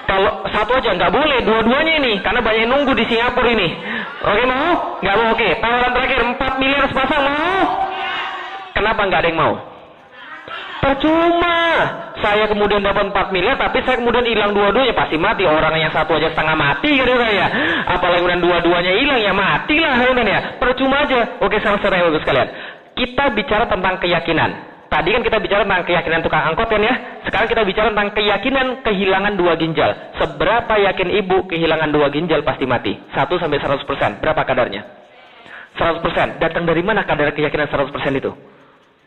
Kalau satu aja nggak boleh, dua-duanya ini, karena banyak yang nunggu di Singapura ini. Oke, mau? Nggak mau. Oke, tawaran terakhir 4 miliar sepasang, mau? Kenapa nggak ada yang mau? Percuma. Saya kemudian dapat 4 miliar, tapi saya kemudian hilang dua-duanya, pasti mati. Orang yang satu aja setengah mati, gitu saya. Apalagi kemudian dua-duanya hilang, ya matilah, ya. Percuma aja. Oke, sama-sama ibu sekalian. Kita bicara tentang keyakinan. Tadi kan kita bicara tentang keyakinan tukang angkot kan ya. Sekarang kita bicara tentang keyakinan kehilangan 2 ginjal. Seberapa yakin ibu kehilangan 2 ginjal pasti mati? 1-100%. Berapa kadarnya? 100%. Datang dari mana kadar keyakinan 100% itu?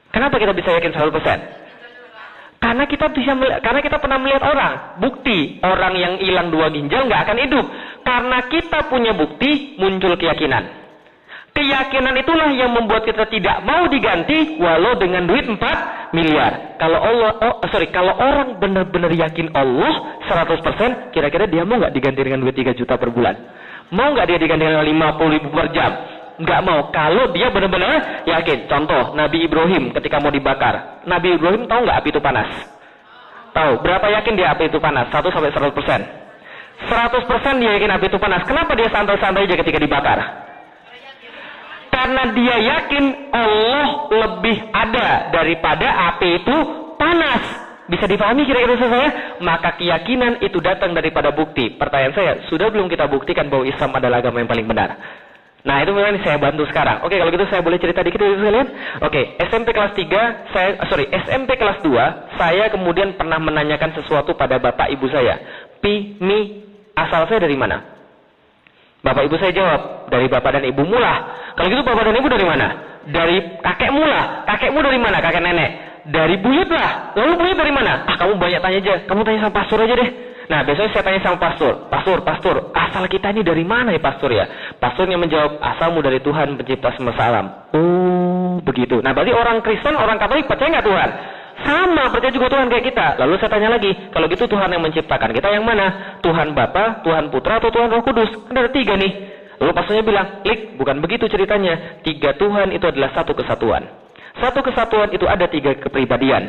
Kenapa kita bisa yakin 100%? Karena kita pernah melihat orang. Bukti orang yang hilang 2 ginjal nggak akan hidup. Karena kita punya bukti, muncul keyakinan. Keyakinan itulah yang membuat kita tidak mau diganti walau dengan duit 4 miliar. Kalau orang benar-benar yakin Allah 100%, kira-kira dia mau nggak diganti dengan duit 3 juta per bulan? Mau nggak dia diganti dengan 50.000 per jam? Nggak mau. Kalau dia benar-benar yakin. Contoh, Nabi Ibrahim ketika mau dibakar. Nabi Ibrahim tahu nggak api itu panas? Tahu. Berapa yakin dia api itu panas? 1-100%. 100% dia yakin api itu panas. Kenapa dia santai-santai aja ketika dibakar? Karena dia yakin Allah lebih ada daripada api itu panas. Bisa dipahami kira-kira saya? Maka keyakinan itu datang daripada bukti. Pertanyaan saya, sudah belum kita buktikan bahwa Islam adalah agama yang paling benar? Nah, itu memang saya bantu sekarang. Oke, kalau gitu saya boleh cerita dikit ya sekalian? Oke, SMP kelas 2, saya kemudian pernah menanyakan sesuatu pada bapak ibu saya. Asal saya dari mana? Bapak ibu saya jawab, dari bapak dan ibumu lah. Kalau gitu bapak dan ibu dari mana? Dari kakekmu lah. Kakekmu dari mana? Kakek nenek. Dari buyut lah. Lalu buyut dari mana? Kamu banyak tanya aja. Kamu tanya sama pastor aja deh. Nah, besoknya saya tanya sama pastor. Pastor, asal kita ini dari mana ya pastor ya? Pastornya menjawab, asalmu dari Tuhan pencipta semesta alam. Oh, begitu. Nah, berarti orang Kristen, orang Katolik percaya nggak Tuhan? Sama, percaya juga Tuhan kayak kita. Lalu saya tanya lagi, kalau gitu Tuhan yang menciptakan kita yang mana? Tuhan Bapa, Tuhan Putra, atau Tuhan Roh Kudus? Kan ada 3 nih. Lalu pastornya bilang, bukan begitu ceritanya. 3 Tuhan itu adalah satu kesatuan. Satu kesatuan itu ada 3 kepribadian.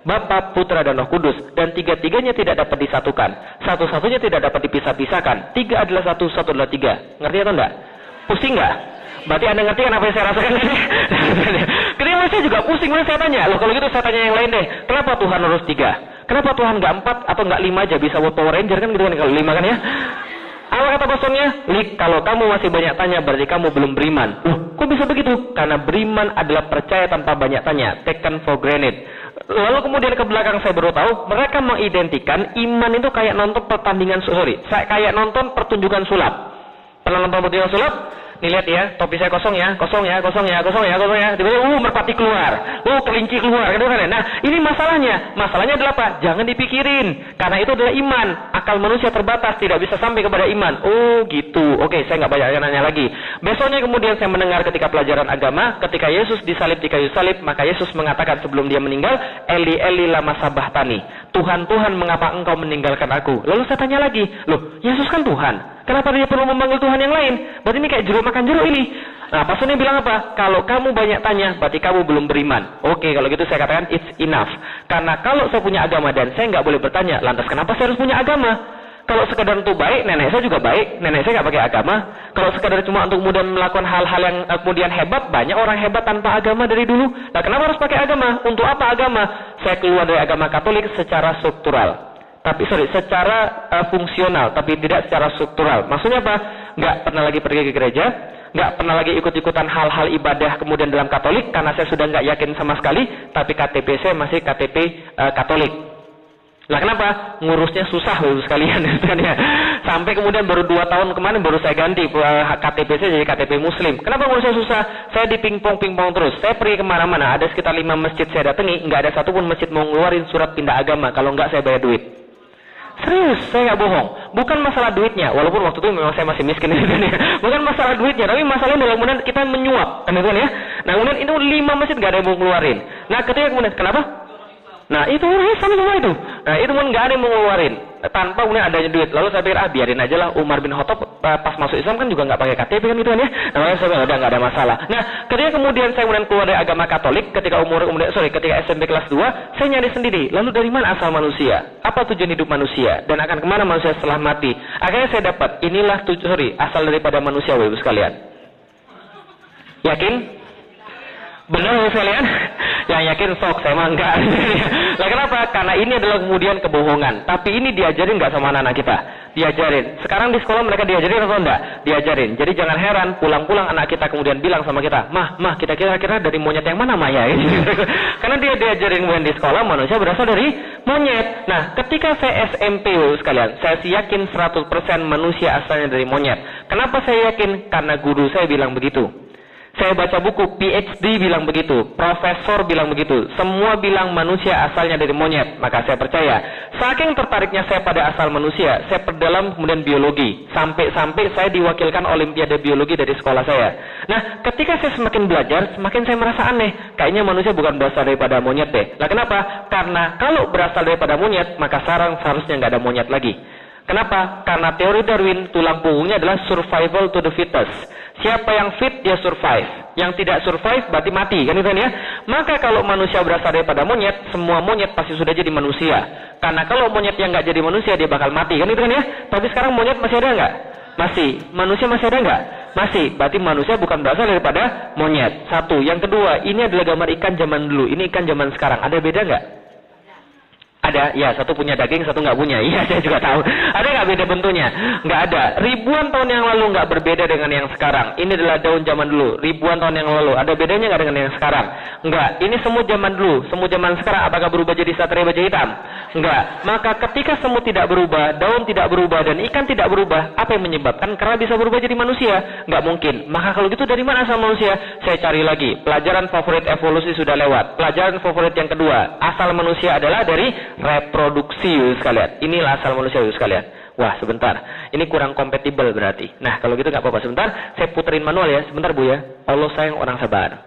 Bapa, Putra, dan Roh Kudus. Dan 3-tiganya tidak dapat disatukan. Satu-satunya tidak dapat dipisah-pisahkan. 3 adalah satu adalah 3. Ngerti atau enggak? Pusing enggak? Berarti Anda ngerti kan apa yang saya rasakan ini? Ketika saya juga pusing, saya tanya. Loh, kalau gitu saya tanya yang lain deh. Kenapa Tuhan harus 3? Kenapa Tuhan nggak 4 atau nggak 5 aja? Bisa buat Power Ranger kan gitu kan, kalau 5 kan ya? Apa kata pastornya? Kalau kamu masih banyak tanya, berarti kamu belum beriman. Loh, kok bisa begitu? Karena beriman adalah percaya tanpa banyak tanya. Taken for granted. Lalu kemudian ke belakang saya baru tahu, mereka mengidentikan iman itu kayak nonton kayak nonton pertunjukan sulap. Pernah nonton pertunjukan sulap? Nih lihat ya, topi saya kosong ya. Tiba-tiba merpati keluar, kelinci keluar, gitu kan ya. Nah, ini masalahnya. Masalahnya adalah apa? Jangan dipikirin, karena itu adalah iman. Akal manusia terbatas, tidak bisa sampai kepada iman. Oh, gitu. Oke, saya nggak banyak nanya lagi. Besoknya kemudian saya mendengar ketika pelajaran agama, ketika Yesus disalib di kayu salib, maka Yesus mengatakan sebelum dia meninggal, Eli Eli lama sabahtani. Tuhan, Tuhan, mengapa engkau meninggalkan aku? Lalu saya tanya lagi, loh, Yesus kan Tuhan. Kenapa dia perlu memanggil Tuhan yang lain? Berarti ini kayak jeruk makan jeruk ini. Nah, pastornya bilang apa? Kalau kamu banyak tanya, berarti kamu belum beriman. Oke, kalau gitu saya katakan it's enough. Karena kalau saya punya agama dan saya nggak boleh bertanya, lantas kenapa saya harus punya agama? Kalau sekedar untuk baik, nenek saya juga baik. Nenek saya nggak pakai agama. Kalau sekedar cuma untuk kemudian melakukan hal-hal yang kemudian hebat, banyak orang hebat tanpa agama dari dulu. Nah, kenapa harus pakai agama? Untuk apa agama? Saya keluar dari agama Katolik secara struktural. Secara fungsional, tapi tidak secara struktural. Maksudnya apa? Nggak pernah lagi pergi ke gereja, nggak pernah lagi ikut-ikutan hal-hal ibadah kemudian dalam Katolik, karena saya sudah nggak yakin sama sekali, tapi KTP saya masih KTP Katolik. Lah kenapa? Ngurusnya susah sekalian. Sampai kemudian baru 2 tahun kemarin baru saya ganti KTP saya jadi KTP Muslim. Kenapa ngurusnya susah? Saya dipingpong terus. Saya pergi kemana-mana, ada sekitar 5 masjid saya datangi, nggak ada satupun masjid mau ngeluarin surat pindah agama. Kalau nggak saya bayar duit. Serius, saya nggak bohong. Bukan masalah duitnya, walaupun waktu itu memang saya masih miskin gitu ya. Bukan masalah duitnya, tapi masalahnya adalah kemudian kita menyuap, kan itu kan ya. Nah kemudian itu 5 masjid nggak ada yang mau keluarin. Nah ketika kemudian kenapa? Nah itu sama itu. Nah itu pun nggak ada yang mau ngeluarin tanpa kemudian adanya duit. Lalu saya pikir biarin aja lah, Umar bin Khattab pas masuk Islam kan juga nggak pakai KTP kan gitu kan ya. Nah saya bilang nggak ada masalah. Nah ketika kemudian saya kemudian keluar dari agama Katolik, ketika ketika SMP kelas 2, saya nyari sendiri. Lalu dari mana asal manusia? Apa tujuan hidup manusia? Dan akan kemana manusia setelah mati? Akhirnya saya dapat inilah asal daripada manusia, Bapak sekalian. Yakin? Benar sekalian? Yang yakin sok, saya mah enggak. Lah kenapa? Karena ini adalah kemudian kebohongan. Tapi ini diajarin enggak sama anak-anak kita? Diajarin. Sekarang di sekolah mereka diajarin atau enggak? Diajarin. Jadi jangan heran pulang-pulang anak kita kemudian bilang sama kita, Mah, kita kira-kira dari monyet yang mana, Mah ya? Karena dia diajarin kemudian di sekolah manusia berasal dari monyet. Nah, ketika saya SMP sekalian, saya yakin 100% manusia asalnya dari monyet. Kenapa saya yakin? Karena guru saya bilang begitu. Saya baca buku, PhD bilang begitu, profesor bilang begitu, semua bilang manusia asalnya dari monyet. Maka saya percaya. Saking tertariknya saya pada asal manusia, saya perdalam kemudian biologi. Sampai-sampai saya diwakilkan olimpiade biologi dari sekolah saya. Nah, ketika saya semakin belajar, semakin saya merasa aneh. Kayaknya manusia bukan berasal daripada monyet deh. Nah, kenapa? Karena kalau berasal daripada monyet, maka seharusnya nggak ada monyet lagi. Kenapa? Karena teori Darwin, tulang punggungnya adalah survival to the fittest. Siapa yang fit, dia survive. Yang tidak survive, berarti mati. Kan itu kan ya? Maka kalau manusia berasal daripada monyet, semua monyet pasti sudah jadi manusia. Karena kalau monyet yang nggak jadi manusia, dia bakal mati. Kan itu kan ya? Tapi sekarang monyet masih ada nggak? Masih. Manusia masih ada nggak? Masih. Berarti manusia bukan berasal daripada monyet. Satu. Yang kedua, ini adalah gambar ikan zaman dulu. Ini ikan zaman sekarang. Ada beda nggak? Ada, ya satu punya daging, satu nggak punya. Iya, saya juga tahu. Ada nggak beda bentuknya? Nggak ada. Ribuan tahun yang lalu nggak berbeda dengan yang sekarang. Ini adalah daun zaman dulu. Ribuan tahun yang lalu. Ada bedanya nggak dengan yang sekarang? Nggak. Ini semut zaman dulu. Semut zaman sekarang apakah berubah jadi satria baja hitam? Nggak. Maka ketika semut tidak berubah, daun tidak berubah, dan ikan tidak berubah, apa yang menyebabkan kera bisa berubah jadi manusia? Nggak mungkin. Maka kalau gitu dari mana asal manusia? Saya cari lagi. Pelajaran favorit evolusi sudah lewat. Pelajaran favorit yang kedua. Asal manusia adalah dari reproduksi sekalian. Inilah asal manusia sekalian. Wah sebentar, ini kurang kompatibel berarti. Nah kalau gitu nggak apa-apa, sebentar saya puterin manual ya. Sebentar Bu ya. Allah sayang orang sabar.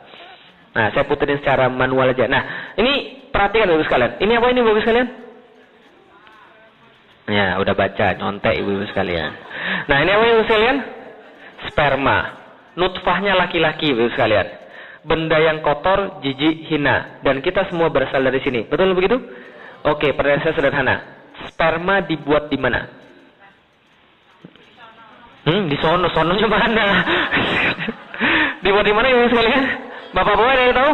Nah saya puterin secara manual aja. Nah ini perhatikan Bapak sekalian. Ini apa ini Bapak sekalian? Ya udah baca, nyontek Ibu sekalian. Nah ini apa Ibu sekalian? Sperma. Nutfahnya laki-laki Bapak sekalian. Benda yang kotor, jijik, hina. Dan kita semua berasal dari sini. Betul begitu? Oke, pertanyaan saya sederhana. Sperma dibuat di mana? Di sononya mana? Dibuat di mana Ibu sekalian? Bapak-bapak ada yang tahu?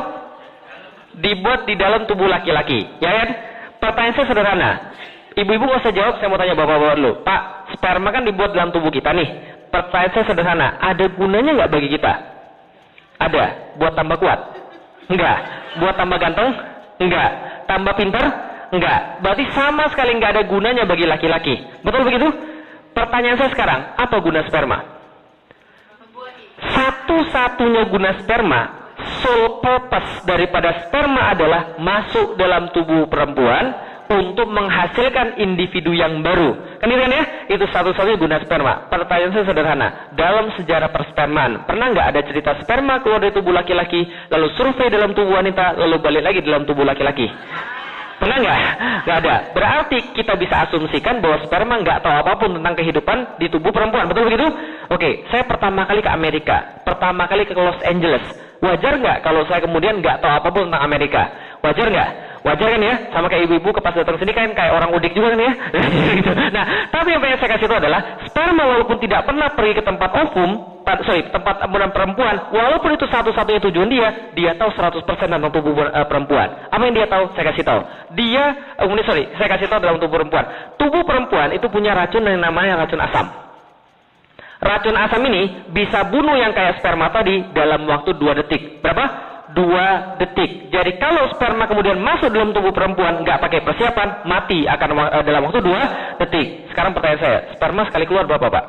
Dibuat di dalam tubuh laki-laki. Ya kan? Pertanyaan saya sederhana. Ibu-ibu nggak usah jawab, saya mau tanya bapak-bapak dulu. Pak, sperma kan dibuat dalam tubuh kita nih. Pertanyaan saya sederhana. Ada gunanya nggak bagi kita? Ada. Buat tambah kuat? Enggak. Buat tambah ganteng? Enggak. Tambah pintar? Enggak. Berarti sama sekali enggak ada gunanya bagi laki-laki. Betul begitu? Pertanyaan saya sekarang, apa guna sperma? Satu-satunya guna sperma, sole purpose daripada sperma adalah masuk dalam tubuh perempuan untuk menghasilkan individu yang baru. Kan itu kan ya? Itu satu-satunya guna sperma. Pertanyaan saya sederhana. Dalam sejarah perspermaan, pernah nggak ada cerita sperma keluar dari tubuh laki-laki, lalu survei dalam tubuh wanita, lalu balik lagi dalam tubuh laki-laki? Pernah nggak? Nggak ada. Berarti kita bisa asumsikan bahwa sperma nggak tahu apapun tentang kehidupan di tubuh perempuan. Betul begitu? Oke, saya pertama kali ke Amerika. Pertama kali ke Los Angeles. Wajar nggak kalau saya kemudian nggak tahu apapun tentang Amerika? Wajar nggak? Wajar kan ya? Sama kayak ibu-ibu pas datang sini kan kayak orang udik juga kan ya? Nah, tapi yang pengen saya kasih itu adalah sperma walaupun tidak pernah pergi ke tempat tempat amunan perempuan, walaupun itu satu-satunya tujuan dia tahu 100% tentang tubuh perempuan. Apa yang dia tahu? Saya kasih tahu. Saya kasih tahu dalam tubuh perempuan. Tubuh perempuan itu punya racun yang namanya racun asam. Racun asam ini bisa bunuh yang kayak sperma tadi dalam waktu 2 detik. Berapa? 2 detik. Jadi kalau sperma kemudian masuk dalam tubuh perempuan nggak pakai persiapan, mati akan dalam waktu 2 detik. Sekarang pertanyaan saya, sperma sekali keluar berapa Pak?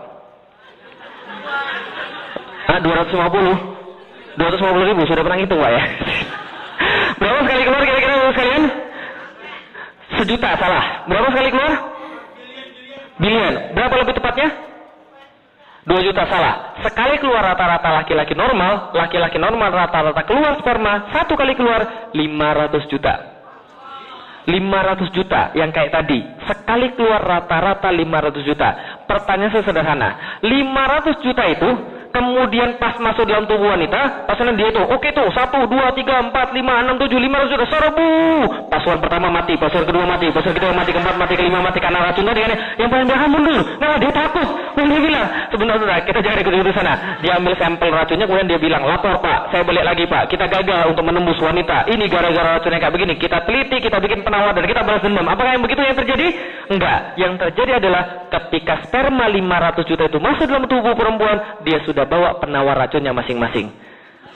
250 ribu, sudah pernah ngitung Pak ya? Berapa sekali keluar kira-kira sekalian? 1 juta, salah. Berapa sekali keluar? Billion. Berapa lebih tepatnya? 2 juta, salah. Sekali keluar rata-rata laki-laki normal rata-rata keluar sperma, satu kali keluar 500 juta. 500 juta yang kayak tadi. Sekali keluar rata-rata 500 juta. Pertanyaan saya sederhana. 500 juta itu kemudian pas masuk dalam tubuh wanita, pasangan dia itu, oke tuh, 1, 2, 3, 4, 5, 6, 7, 500 juta, serbu. Pasukan pertama mati, pasukan kedua mati, pasukan ketiga mati, keempat mati, kelima mati, karena racun tadi kan. Yang paling belakang mundur. Nah, dia takut. Dia bilang, sebentar, kita jangan ikut sana. Dia ambil sampel racunnya, kemudian dia bilang, lapor Pak, saya balik lagi Pak, kita gagal untuk menembus wanita. Ini gara-gara racunnya kayak begini. Kita teliti, kita bikin penawar, dan kita balas dendam. Apakah yang begitu yang terjadi? Enggak. Yang terjadi adalah ketika sperma 500 juta itu masuk dalam tubuh perempuan, dia sudah bawa penawar racunnya masing-masing.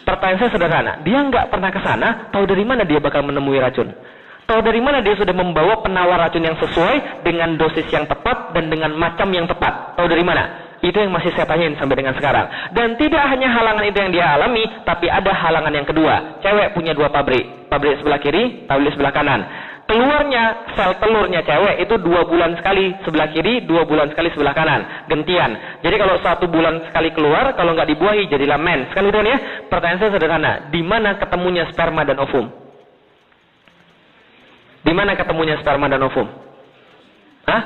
Pertanyaan saya sederhana, dia nggak pernah ke sana, tahu dari mana dia bakal menemui racun? Tahu dari mana dia sudah membawa penawar racun yang sesuai dengan dosis yang tepat dan dengan macam yang tepat? Tahu dari mana? Itu yang masih saya tanyain sampai dengan sekarang. Dan tidak hanya halangan itu yang dia alami, tapi ada halangan yang kedua. Cewek punya 2 pabrik, pabrik sebelah kiri, pabrik sebelah kanan. Keluarnya sel telurnya cewek itu 2 bulan sekali sebelah kiri, 2 bulan sekali sebelah kanan, gantian. Jadi kalau 1 bulan sekali keluar, kalau nggak dibuahi jadilah mens. Kan itu ya? Pertanyaan saya sederhana, di mana ketemunya sperma dan ovum? Di mana ketemunya sperma dan ovum? Hah?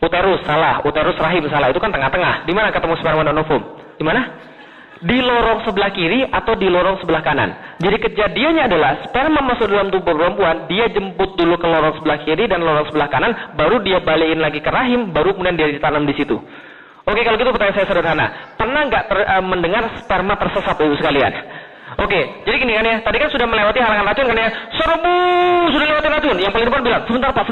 Uterus, salah. Uterus rahim, salah. Itu kan tengah-tengah. Di mana ketemu sperma dan ovum? Di mana? Di lorong sebelah kiri atau di lorong sebelah kanan. Jadi kejadiannya adalah sperma masuk dalam tubuh perempuan, dia jemput dulu ke lorong sebelah kiri dan lorong sebelah kanan, baru dia balikin lagi ke rahim, baru kemudian dia ditanam di situ. Oke, kalau gitu pertanyaan saya sederhana. Pernah nggak mendengar sperma tersesat Ibu sekalian? Oke, jadi gini kan ya, tadi kan sudah melewati halangan racun kan ya, serbu, sudah lewati racun. Yang paling depan bilang, sebentar Pak.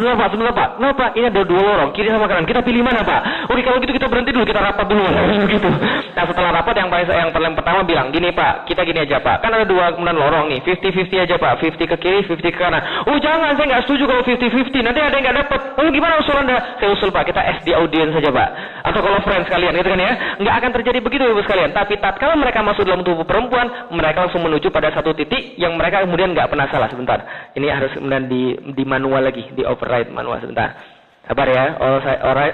Kenapa? Ini ada 2 lorong, kiri sama kanan. Kita pilih mana Pak? Oke, kalau gitu kita berhenti dulu, kita rapat dulu. Gitu. Nah setelah rapat yang paling pertama bilang, gini Pak, kita gini aja Pak. Kan ada 2 kemudian lorong nih, 50-50 aja Pak. 50 ke kiri, 50 ke kanan. Oh jangan, saya nggak setuju kalau 50-50. Nanti ada yang nggak dapat. Oh gimana usul Anda? Saya usul Pak, kita SD audience saja Pak. Atau kalau friends kalian, gitu kan ya. Nggak akan terjadi begitu Ibu sekalian. Tapi tatkala mereka masuk dalam tubuh perempuan, mereka langsung menuju pada satu titik yang mereka kemudian nggak pernah salah. Sebentar, ini harus kemudian di manual lagi, di override manual sebentar. Sabar ya,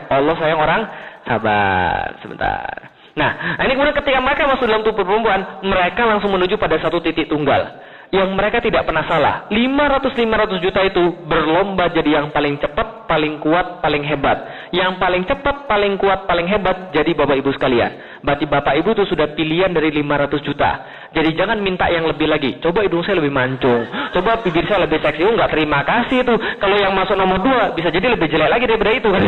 Allah sayang orang sabar sebentar. Nah, ini kemudian ketika mereka masuk dalam tubuh perempuan, mereka langsung menuju pada satu titik tunggal yang mereka tidak pernah salah. 500 juta itu berlomba jadi yang paling cepat, paling kuat, paling hebat. Yang paling cepat, paling kuat, paling hebat jadi Bapak Ibu sekalian. Berarti Bapak Ibu itu sudah pilihan dari 500 juta. Jadi jangan minta yang lebih lagi. Coba hidung saya lebih mancung, coba bibir saya lebih seksi. Enggak, terima kasih itu. Kalau yang masuk nomor 2 bisa jadi lebih jelek lagi daripada itu kan.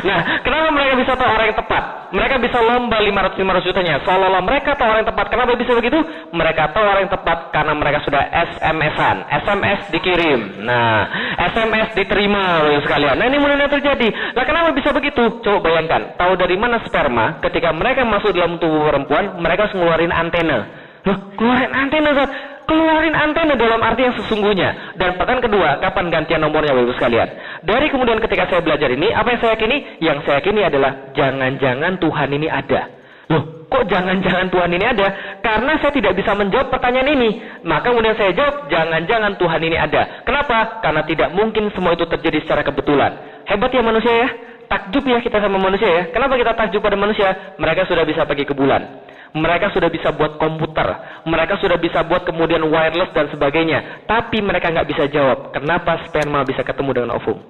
Nah, kenapa mereka bisa tahu orang yang tepat? Mereka bisa lomba 500 jutanya. Seolah-olah mereka tahu orang yang tepat. Kenapa bisa begitu? Mereka tahu orang yang tepat karena mereka sudah SMS-an. SMS dikirim. Nah, SMS diterima loh sekalian. Nah, ini mulai terjadi. Nah, kenapa bisa begitu? Coba bayangkan. Tahu dari mana sperma? Ketika mereka masuk dalam tubuh perempuan, mereka ngeluarin antena. Loh, keluarin antena, Zat? Keluarin antena dalam arti yang sesungguhnya. Dan pertanyaan kedua, kapan gantian nomornya Bapak Ibu sekalian? Dari kemudian ketika saya belajar ini, apa yang saya yakini? Yang saya yakini adalah jangan-jangan Tuhan ini ada. Loh, kok jangan-jangan Tuhan ini ada? Karena saya tidak bisa menjawab pertanyaan ini. Maka kemudian saya jawab, jangan-jangan Tuhan ini ada. Kenapa? Karena tidak mungkin semua itu terjadi secara kebetulan. Hebat ya manusia ya? Takjub ya kita sama manusia ya? Kenapa kita takjub pada manusia? Mereka sudah bisa pergi ke bulan. Mereka sudah bisa buat komputer, mereka sudah bisa buat kemudian wireless dan sebagainya. Tapi mereka nggak bisa jawab, kenapa sperma bisa ketemu dengan ovum?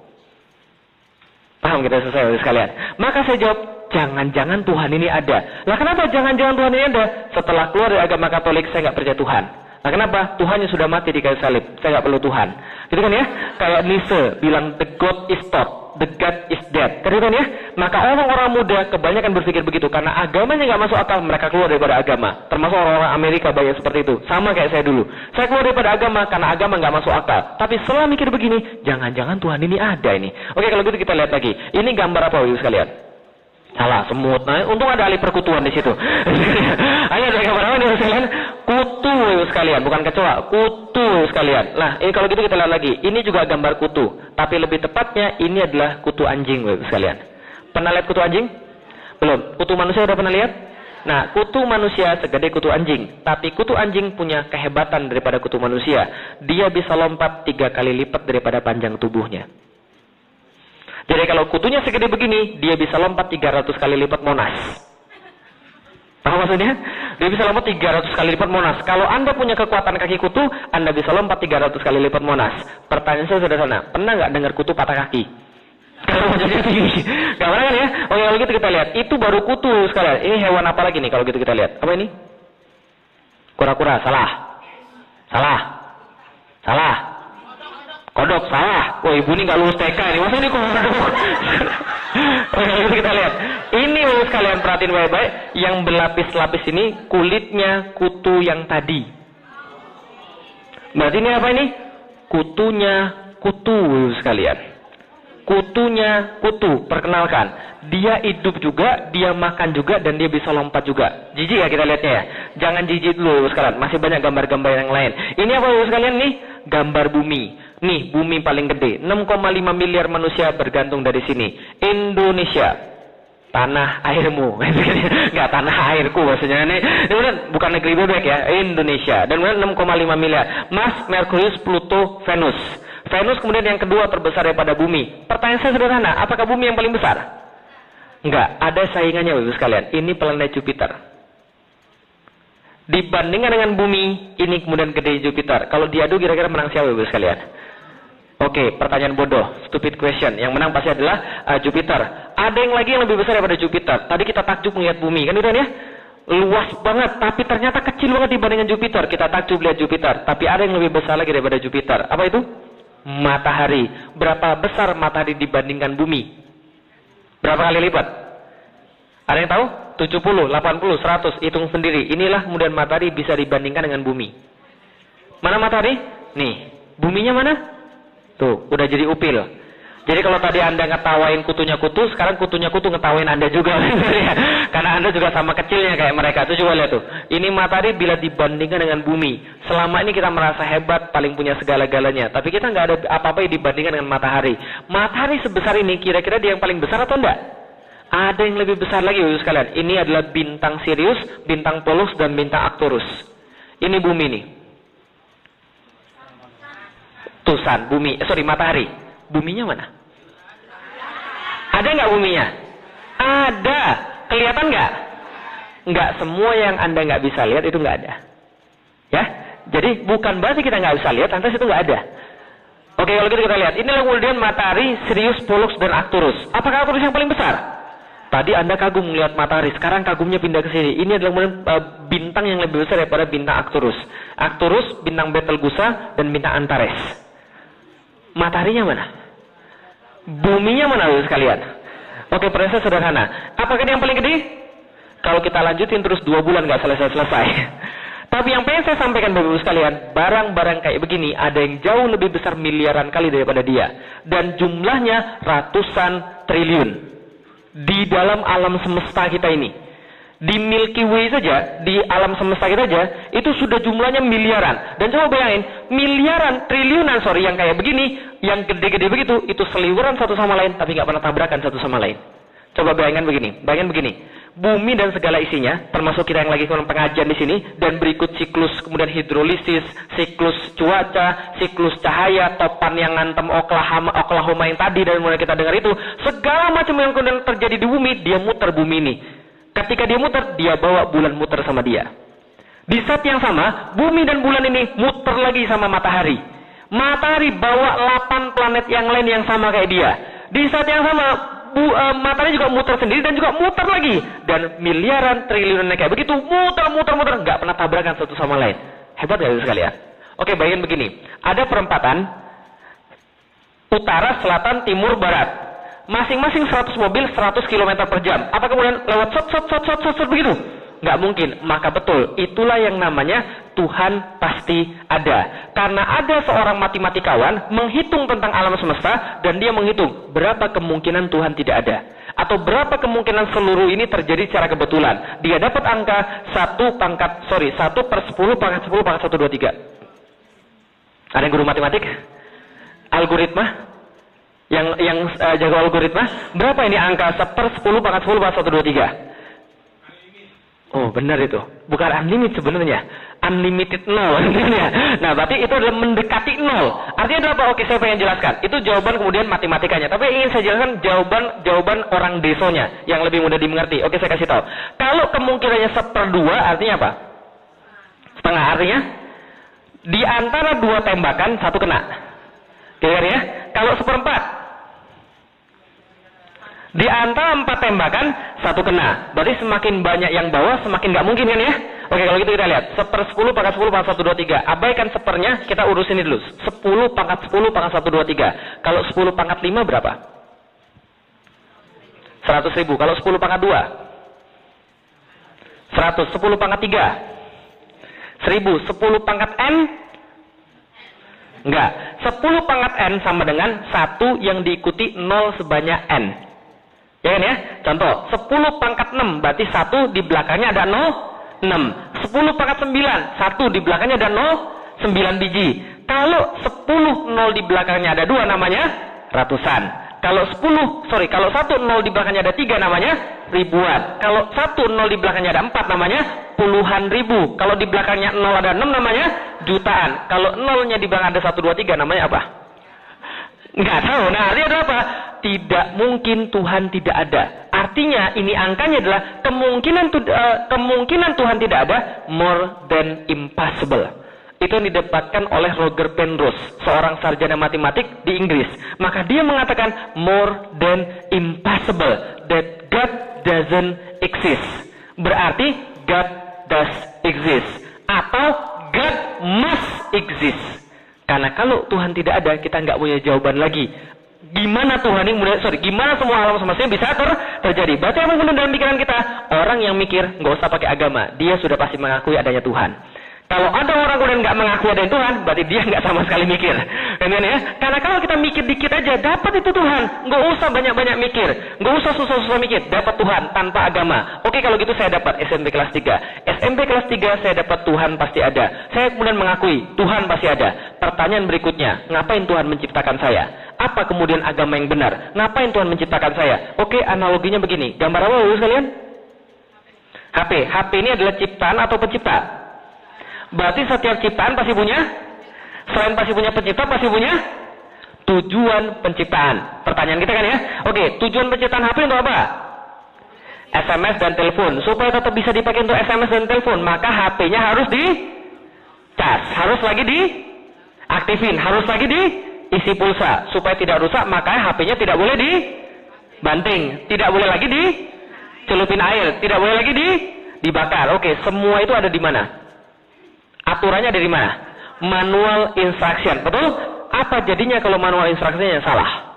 Paham kita selesai sekalian? Maka saya jawab, jangan-jangan Tuhan ini ada. Lah kenapa jangan-jangan Tuhan ini ada? Setelah keluar dari agama Katolik, saya nggak percaya Tuhan. Nah kenapa? Tuhannya sudah mati di kayu salib, saya nggak perlu Tuhan. Gitu kan ya? Kayak Nietzsche bilang, the God is dead. The God is dead. Kan ya? Maka orang-orang muda kebanyakan berpikir begitu. Karena agamanya nggak masuk akal, mereka keluar daripada agama. Termasuk orang-orang Amerika banyak seperti itu. Sama kayak saya dulu. Saya keluar daripada agama karena agama nggak masuk akal. Tapi setelah mikir begini, jangan-jangan Tuhan ini ada ini. Oke, kalau gitu kita lihat lagi. Ini gambar apa Ibu sekalian? Salah, semut. Nah, untung ada ahli perkutuan di situ. Ayo ada gambar apa nih sekalian? Kutu Ibu sekalian, bukan kecoa. Kutu Ibu sekalian. Nah, ini kalau gitu kita lihat lagi. Ini juga gambar kutu. Tapi lebih tepatnya ini adalah kutu anjing Ibu sekalian. Pernah lihat kutu anjing? Belum. Kutu manusia udah pernah lihat? Nah, kutu manusia segede kutu anjing. Tapi kutu anjing punya kehebatan daripada kutu manusia. Dia bisa lompat 3 kali lipat daripada panjang tubuhnya. Jadi kalau kutunya segede begini, dia bisa lompat 300 kali lipat Monas. Paham maksudnya? Dia bisa lompat 300 kali lipat Monas. Kalau Anda punya kekuatan kaki kutu, Anda bisa lompat 300 kali lipat Monas. Pertanyaan saya sederhana, pernah nggak dengar kutu patah kaki? Kalau jadi tinggi, nggak pernah kan ya? Oke, kalau gitu kita lihat, itu baru kutu sekalian. Ini hewan apa lagi nih kalau gitu kita lihat? Apa ini? Kura-kura, salah. Kodok, salah. Wah, ibu ini nggak lulus TK nih. Masa ini kodok? Oke, kalau gitu kita lihat. Ini sekalian perhatiin baik-baik. Yang berlapis-lapis ini kulitnya kutu yang tadi. Berarti ini apa ini? Kutunya kutu sekalian. Kutunya kutu. Perkenalkan, dia hidup juga, dia makan juga, dan dia bisa lompat juga. Jijik ya kita lihatnya ya. Jangan jijik dulu sekalian. Masih banyak gambar-gambar yang lain. Ini apa sekalian nih? Gambar bumi. Nih, bumi paling gede. 6,5 miliar manusia bergantung dari sini. Indonesia. Tanah airmu. Enggak, tanah airku maksudnya. Ini bukan negeri bebek ya. Indonesia. Dan kemudian 6,5 miliar. Mars, Merkurius, Pluto, Venus. Venus kemudian yang kedua terbesar daripada bumi. Pertanyaan saya sederhana. Apakah bumi yang paling besar? Enggak. Ada saingannya Bapak sekalian. Ini planet Jupiter. Dibandingkan dengan bumi, ini kemudian gede Jupiter. Kalau diadu kira-kira menang siapa Bapak sekalian? Oke, pertanyaan bodoh, stupid question. Yang menang pasti adalah Jupiter. Ada yang lagi yang lebih besar daripada Jupiter. Tadi kita takjub melihat bumi, kan itu ya? Luas banget, tapi ternyata kecil banget dibandingkan Jupiter. Kita takjub lihat Jupiter, tapi ada yang lebih besar lagi daripada Jupiter. Apa itu? Matahari. Berapa besar matahari dibandingkan bumi? Berapa kali lipat? Ada yang tahu? 70, 80, 100, hitung sendiri. Inilah kemudian matahari bisa dibandingkan dengan bumi. Mana matahari? Nih, buminya mana? Tuh, udah jadi upil. Jadi kalau tadi Anda ngetawain kutunya kutu, sekarang kutunya kutu ngetawain Anda juga. Karena Anda juga sama kecilnya kayak mereka. Tuh coba lihat tuh. Ini matahari bila dibandingkan dengan bumi. Selama ini kita merasa hebat, paling punya segala-galanya. Tapi kita nggak ada apa-apa yang dibandingkan dengan matahari. Matahari sebesar ini, kira-kira dia yang paling besar atau enggak? Ada yang lebih besar lagi, Bapak sekalian. Ini adalah bintang Sirius, bintang Polus, dan bintang Arcturus. Ini bumi nih. Tusan, bumi, matahari. Buminya mana? Ada nggak buminya? Ada. Kelihatan nggak? Nggak, semua yang Anda nggak bisa lihat itu nggak ada. Ya, jadi bukan berarti kita nggak bisa lihat, lantas itu nggak ada. Oke, kalau gitu kita lihat. Inilah kemudian matahari, Sirius, Pollux, dan Arcturus. Apakah Arcturus yang paling besar? Tadi Anda kagum melihat matahari, sekarang kagumnya pindah ke sini. Ini adalah kemudian bintang yang lebih besar daripada bintang Arcturus. Arcturus, bintang Betelgeuse, dan bintang Antares. Mataharinya mana? Buminya mana sekalian? Oke, pertanyaan sederhana. Apakah ini yang paling gede? Kalau kita lanjutin terus 2 bulan nggak selesai-selesai. Tapi yang pengen saya sampaikan Bapak-Ibu sekalian, barang-barang kayak begini ada yang jauh lebih besar miliaran kali daripada dia. Dan jumlahnya ratusan triliun. Di dalam alam semesta kita ini. Di Milky Way saja, di alam semesta kita saja, itu sudah jumlahnya miliaran. Dan coba bayangin, miliaran, triliunan, yang kayak begini, yang gede-gede begitu, itu seliweran satu sama lain, tapi nggak pernah tabrakan satu sama lain. Coba bayangin begini, bumi dan segala isinya, termasuk kita yang lagi pengajian di sini, dan berikut siklus, kemudian hidrolisis, siklus cuaca, siklus cahaya, topan yang ngantem Oklahoma yang tadi, dan mulai kita dengar itu, segala macam yang kemudian terjadi di bumi, dia muter bumi ini. Ketika dia muter, dia bawa bulan muter sama dia. Di saat yang sama, bumi dan bulan ini muter lagi sama matahari. Matahari bawa 8 planet yang lain yang sama kayak dia. Di saat yang sama, matahari juga muter sendiri dan juga muter lagi. Dan miliaran, triliunan kayak begitu, muter. Nggak pernah tabrakan satu sama lain. Hebat nggak sekalian? Oke, bayangin begini. Ada perempatan, utara, selatan, timur, barat. Masing-masing 100 mobil 100 km per jam. Apa kemudian lewat shot begitu? Nggak mungkin. Maka betul, itulah yang namanya Tuhan pasti ada. Karena ada seorang matematikawan menghitung tentang alam semesta dan dia menghitung berapa kemungkinan Tuhan tidak ada. Atau berapa kemungkinan seluruh ini terjadi secara kebetulan. Dia dapat angka 1/10⁻⁰ Ada yang guru matematik? Algoritma? Yang jago algoritma, berapa ini angka 1/10⁻⁰ Oh, benar itu. Bukan unlimit sebenarnya. unlimited nol. Nah, berarti itu adalah mendekati nol. Artinya adalah apa? Oke, saya pengen jelaskan. Itu jawaban kemudian matematikanya. Tapi ingin saya jelaskan jawaban orang desonya yang lebih mudah dimengerti. Oke, saya kasih tahu. Kalau kemungkinannya 1/2, artinya apa? Setengah, artinya di antara 2 tembakan 1 kena. Dengar ya? Kalau 1/4, di antara 4 tembakan 1 kena. Berarti semakin banyak yang bawah semakin nggak mungkin kan ya? Oke, kalau gitu kita lihat. 1/10 pangkat 10 pangkat 1, 2, 3. Abaikan sepernya, kita urusin ini dulu. 10 pangkat 10 pangkat 1, 2, 3. Kalau 10 pangkat 5 berapa? 100.000. Kalau 10 pangkat 2? 100. 10 pangkat 3? 1000. 10 pangkat N? Enggak. 10 pangkat N sama dengan 1 yang diikuti 0 sebanyak N. Ya kan ya? Contoh, 10 pangkat 6, berarti 1 di belakangnya ada 0, 6. 10 pangkat 9, 1 di belakangnya ada 0, 9 biji. Kalau 10 0 di belakangnya ada 2 namanya ratusan. Kalau 1 0 di belakangnya ada 3 namanya ribuan. Kalau 1 0 di belakangnya ada 4 namanya puluhan ribu. Kalau di belakangnya 0 ada 6 namanya jutaan. Kalau 0-nya di belakang ada 1, 2, 3 namanya apa? Nggak tahu. Nah, artinya adalah apa? Tidak mungkin Tuhan tidak ada. Artinya ini angkanya adalah kemungkinan Tuhan tidak ada more than impossible. Itu yang didapatkan oleh Roger Penrose, seorang sarjana matematik di Inggris. Maka dia mengatakan more than impossible, that God doesn't exist. Berarti God does exist, atau God must exist. Karena kalau Tuhan tidak ada, kita nggak punya jawaban lagi. Gimana gimana semua alam semesta bisa terjadi? Berarti apa yang dalam pikiran kita? Orang yang mikir nggak usah pakai agama, dia sudah pasti mengakui adanya Tuhan. Kalau ada orang kemudian nggak mengakui adanya Tuhan, berarti dia nggak sama sekali mikir. Kemudian ya, karena kalau kita mikir dikit aja, dapat itu Tuhan. Nggak usah banyak-banyak mikir, nggak usah susah-susah mikir, dapat Tuhan tanpa agama. Oke, kalau gitu saya dapat SMP kelas 3. SMP kelas 3 saya dapat Tuhan pasti ada. Saya kemudian mengakui Tuhan pasti ada. Pertanyaan berikutnya, ngapain Tuhan menciptakan saya? Apa kemudian agama yang benar? Ngapain Tuhan menciptakan saya? Oke, analoginya begini. Gambar apa Bapak sekalian? HP. HP ini adalah ciptaan atau pencipta? Berarti setiap ciptaan pasti punya, selain pasti punya pencipta, pasti punya tujuan penciptaan. Pertanyaan kita kan ya? Oke, tujuan penciptaan HP untuk apa? SMS dan telepon. Supaya tetap bisa dipakai untuk SMS dan telepon, maka HP-nya harus dicas, harus lagi diaktifin, harus lagi diisi pulsa. Supaya tidak rusak, maka HP-nya tidak boleh dibanting, tidak boleh lagi dicelupin air, tidak boleh lagi dibakar. Oke, semua itu ada di mana? Aturannya dari mana? Manual instruction. Betul? Apa jadinya kalau manual instruction-nya salah?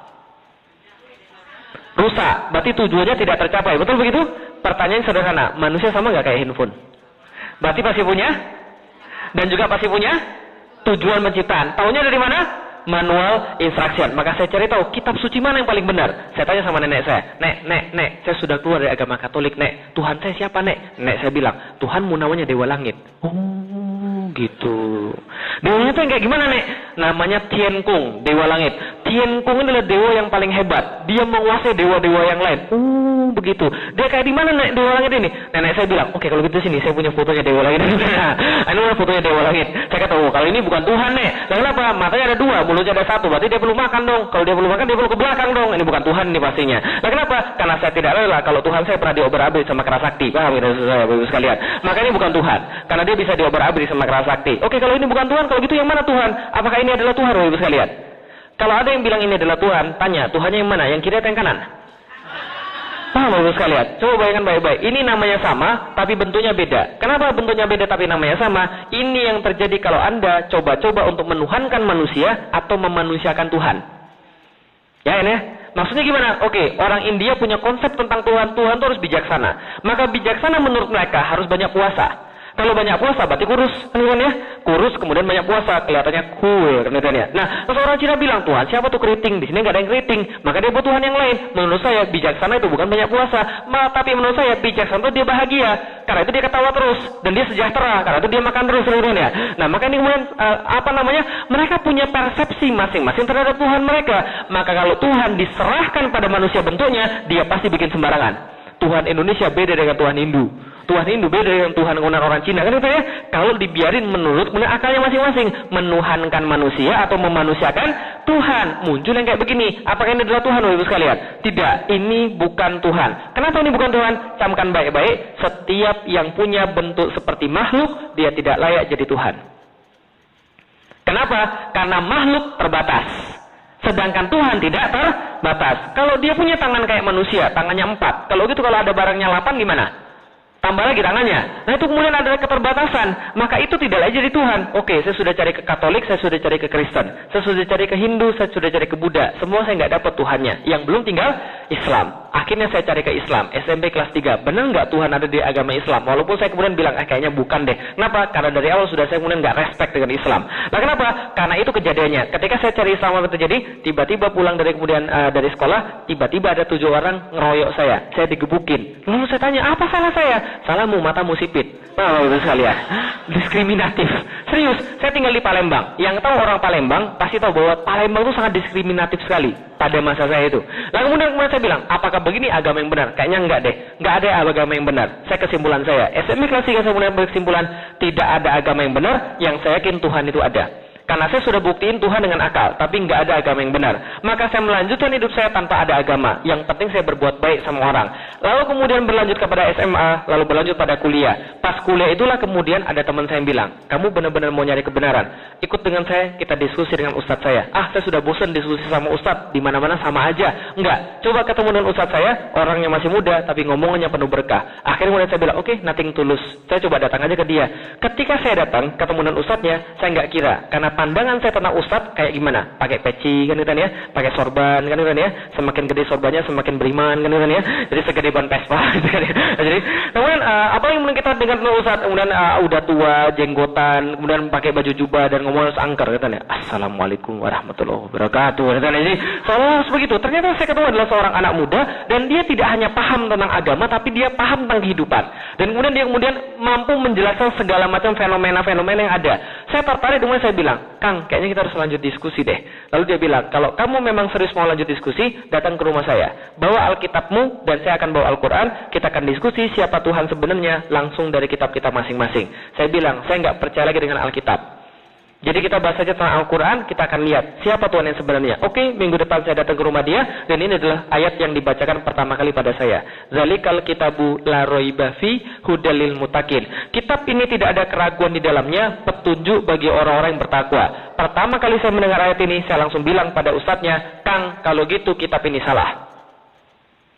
Rusak. Berarti tujuannya tidak tercapai. Betul begitu? Pertanyaan sederhana. Manusia sama nggak kayak handphone? Berarti pasti punya? Dan juga pasti punya tujuan penciptaan. Taunya dari mana? Manual instruction. Maka saya cari tahu kitab suci mana yang paling benar. Saya tanya sama nenek saya. Nek, saya sudah keluar dari agama Katolik, Nek. Tuhan saya siapa, Nek? Nek saya bilang, Tuhanmu namanya Dewa Langit. Oh, gitu. Dewanya itu yang kayak gimana, Nek? Namanya Tian Kung, Dewa Langit. Tian Kung adalah dewa yang paling hebat. Dia menguasai dewa-dewa yang lain. Begitu. Dia kayak di mana, Nek, Dewa Langit ini? Nenek saya bilang, oke, kalau gitu sini saya punya fotonya Dewa Langit. Ini adalah fotonya Dewa Langit. Saya kata, oh, kalau ini bukan Tuhan, Nek. Dan kenapa? Matanya ada 2, mulutnya ada 1. Berarti dia perlu makan dong. Kalau dia perlu makan, dia perlu ke belakang dong. Ini bukan Tuhan ini pastinya. Nah, kenapa? Karena saya tidak rela kalau Tuhan saya pernah diobar-abrik sama Kerasakti. Paham ya, saya, Bapak sekalian? Maka ini bukan Tuhan. Karena dia bisa diobar-abrik sama Kerasakti. Oke, kalau ini bukan Tuhan, kalau gitu yang mana Tuhan? Apakah ini adalah Tuhan, Bapak sekalian? Kalau ada yang bilang ini adalah Tuhan, tanya, Tuhannya yang mana? Yang kiri atau yang kanan? Paham Bapak sekalian? Coba bayangkan baik-baik. Ini namanya sama, tapi bentuknya beda. Kenapa bentuknya beda tapi namanya sama? Ini yang terjadi kalau Anda coba-coba untuk menuhankan manusia atau memanusiakan Tuhan. Ya ini ya? Maksudnya gimana? Oke, orang India punya konsep tentang Tuhan. Tuhan itu harus bijaksana. Maka bijaksana menurut mereka harus banyak puasa. Kalau banyak puasa berarti kurus, kan ya? Kurus kemudian banyak puasa, kelihatannya cool, kan ya? Nah, terus orang Cina bilang, Tuhan siapa tuh keriting? Di sini nggak ada yang keriting, maka dia buat Tuhan yang lain. Menurut saya bijaksana itu bukan banyak puasa, tapi menurut saya bijaksana itu dia bahagia, karena itu dia ketawa terus dan dia sejahtera, karena itu dia makan terus, kan ya? Nah, maka ini kemudian mereka punya persepsi masing-masing terhadap Tuhan mereka. Maka kalau Tuhan diserahkan pada manusia bentuknya, dia pasti bikin sembarangan. Tuhan Indonesia beda dengan Tuhan Hindu. Tuhan Hindu beda dengan Tuhan kemudian orang Cina kan gitu ya. Kalau dibiarin menurut kemudian akalnya masing-masing, menuhankan manusia atau memanusiakan Tuhan, muncul yang kayak begini. Apakah ini adalah Tuhan, Bapak sekalian? Tidak, ini bukan Tuhan. Kenapa ini bukan Tuhan? Camkan baik-baik, setiap yang punya bentuk seperti makhluk, dia tidak layak jadi Tuhan. Kenapa? Karena makhluk terbatas, sedangkan Tuhan tidak terbatas. Kalau dia punya tangan kayak manusia, tangannya 4. Kalau gitu kalau ada barangnya 8 gimana? Tambah lagi tangannya. Nah itu kemudian ada keterbatasan. Maka itu tidak lagi jadi Tuhan. Oke, saya sudah cari ke Katolik, saya sudah cari ke Kristen, saya sudah cari ke Hindu, saya sudah cari ke Buddha. Semua saya nggak dapat Tuhannya. Yang belum tinggal Islam. Akhirnya saya cari ke Islam. SMP kelas 3. Benar nggak Tuhan ada di agama Islam? Walaupun saya kemudian bilang, kayaknya bukan deh. Kenapa? Karena dari awal sudah saya kemudian nggak respect dengan Islam. Nah kenapa? Karena itu kejadiannya. Ketika saya cari Islam apa terjadi? Tiba-tiba pulang dari kemudian dari sekolah, tiba-tiba ada 7 orang ngeroyok saya. Saya digebukin. Lalu saya tanya, apa salah saya? Salahmu, matamu sipit. Nah, itu sekalian. Diskriminatif. Serius, saya tinggal di Palembang. Yang tahu orang Palembang pasti tahu bahwa Palembang itu sangat diskriminatif sekali pada masa saya itu. Lalu kemudian saya bilang, apakah begini agama yang benar? Kayaknya enggak deh. Enggak ada agama yang benar. Saya kesimpulan saya, SMP kelas 3 saya mulai berkesimpulan tidak ada agama yang benar. Yang saya yakin Tuhan itu ada. Karena saya sudah buktiin Tuhan dengan akal, tapi nggak ada agama yang benar. Maka saya melanjutkan hidup saya tanpa ada agama. Yang penting saya berbuat baik sama orang. Lalu kemudian berlanjut kepada SMA, lalu berlanjut pada kuliah. Pas kuliah itulah kemudian ada teman saya yang bilang, kamu benar-benar mau nyari kebenaran? Ikut dengan saya, kita diskusi dengan ustadz saya. Saya sudah bosan diskusi sama ustadz, di mana-mana sama aja. Enggak, coba ketemu dengan ustadz saya, orangnya masih muda, tapi ngomongannya penuh berkah. Akhirnya kemudian saya bilang, oke, nothing tulus. Saya coba datang aja ke dia. Ketika saya datang, ketemu dengan ustadznya, saya nggak kira, karena pandangan saya tentang ustadz kayak gimana? Pakai peci kan ya, pakai sorban kan ya. Semakin gede sorbannya semakin beriman kan ya. Jadi segede ban Vespa gitu kan ya. Jadi kemudian apa yang kita dengar tentang ustadz? Kemudian udah tua, jenggotan, kemudian pakai baju jubah dan ngomong angker kan ya. Assalamualaikum warahmatullahi wabarakatuh kan ya. Jadi soalnya begitu. Ternyata saya ketemu adalah seorang anak muda dan dia tidak hanya paham tentang agama tapi dia paham tentang kehidupan. Dan kemudian dia mampu menjelaskan segala macam fenomena-fenomena yang ada. Saya tertarik dengan saya bilang, Kang, kayaknya kita harus lanjut diskusi deh. Lalu dia bilang, kalau kamu memang serius mau lanjut diskusi, datang ke rumah saya. Bawa Alkitabmu dan saya akan bawa Al-Quran. Kita akan diskusi siapa Tuhan sebenarnya langsung dari kitab kita masing-masing. Saya bilang, saya nggak percaya lagi dengan Alkitab. Jadi kita bahas saja tentang Al-Quran, kita akan lihat siapa Tuhan yang sebenarnya. Oke, minggu depan saya datang ke rumah dia, dan ini adalah ayat yang dibacakan pertama kali pada saya. Zalikal kitabu la raiba fi hudalil muttaqin. Kitab ini tidak ada keraguan di dalamnya, petunjuk bagi orang-orang yang bertakwa. Pertama kali saya mendengar ayat ini, saya langsung bilang pada ustadznya, Kang, kalau gitu kitab ini salah.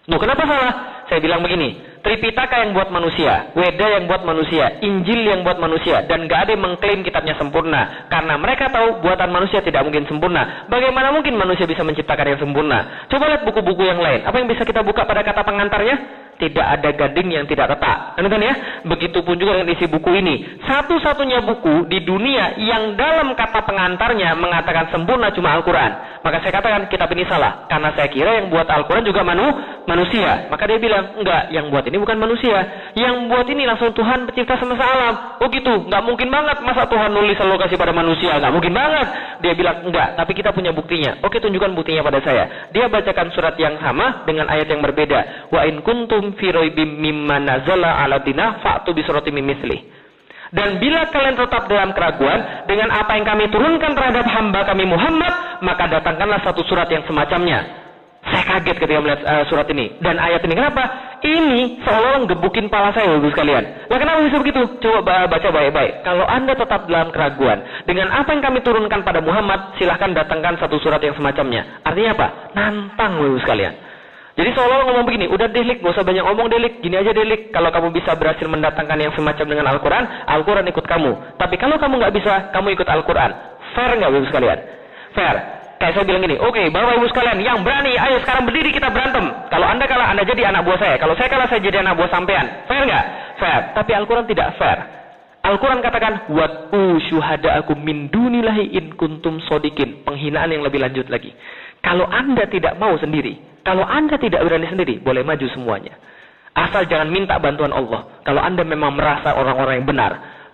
Loh, kenapa salah? Saya bilang begini, Tripitaka yang buat manusia, Weda yang buat manusia, Injil yang buat manusia, dan gak ada yang mengklaim kitabnya sempurna. Karena mereka tahu buatan manusia tidak mungkin sempurna. Bagaimana mungkin manusia bisa menciptakan yang sempurna? Coba lihat buku-buku yang lain. Apa yang bisa kita buka pada kata pengantarnya? Tidak ada gading yang tidak retak. Kan ya? Begitupun juga dengan isi buku ini. Satu-satunya buku di dunia yang dalam kata pengantarnya mengatakan sempurna cuma Al-Quran. Maka saya katakan kitab ini salah. Karena saya kira yang buat Al-Quran juga manusia. Maka dia bilang, enggak, yang buat ini bukan manusia. Yang buat ini langsung Tuhan pencipta semesta alam. Oh gitu, enggak mungkin banget. Masa Tuhan nulis alokasi pada manusia? Enggak mungkin banget. Dia bilang, enggak, tapi kita punya buktinya. Oke, tunjukkan buktinya pada saya. Dia bacakan surat yang sama dengan ayat yang berbeda. Wa in kuntum fi raibim mimma nazala ala dina fa'tu bi suratin min mithlih. Dan bila kalian tetap dalam keraguan dengan apa yang kami turunkan terhadap hamba kami Muhammad, maka datangkanlah satu surat yang semacamnya. Saya kaget ketika melihat surat ini dan ayat ini. Kenapa? Ini seolah-olah gebukin pala saya, Bapak sekalian. Nah, kenapa bisa begitu? Coba baca baik-baik. Kalau Anda tetap dalam keraguan dengan apa yang kami turunkan pada Muhammad, silahkan datangkan satu surat yang semacamnya. Artinya apa? Nantang, Bapak sekalian. Jadi seolah-olah ngomong begini, udah Delik, gak usah banyak ngomong Delik, gini aja Delik, kalau kamu bisa berhasil mendatangkan yang semacam dengan Al-Quran, Al-Quran ikut kamu. Tapi kalau kamu nggak bisa, kamu ikut Al-Quran. Fair nggak, Bapak sekalian? Fair. Kayak saya bilang gini, oke, Bapak Ibu sekalian, yang berani, ayo sekarang berdiri kita berantem. Kalau Anda kalah, Anda jadi anak buah saya. Kalau saya kalah, saya jadi anak buah sampean. Fair nggak? Fair. Tapi Al-Quran tidak fair. Al-Quran katakan, Wa'u syuhada'akum min dunillahi in kuntum sodikin. Penghinaan yang lebih lanjut lagi. Kalau Anda tidak mau sendiri, kalau Anda tidak berani sendiri, boleh maju semuanya. Asal jangan minta bantuan Allah. Kalau Anda memang merasa orang-orang yang benar,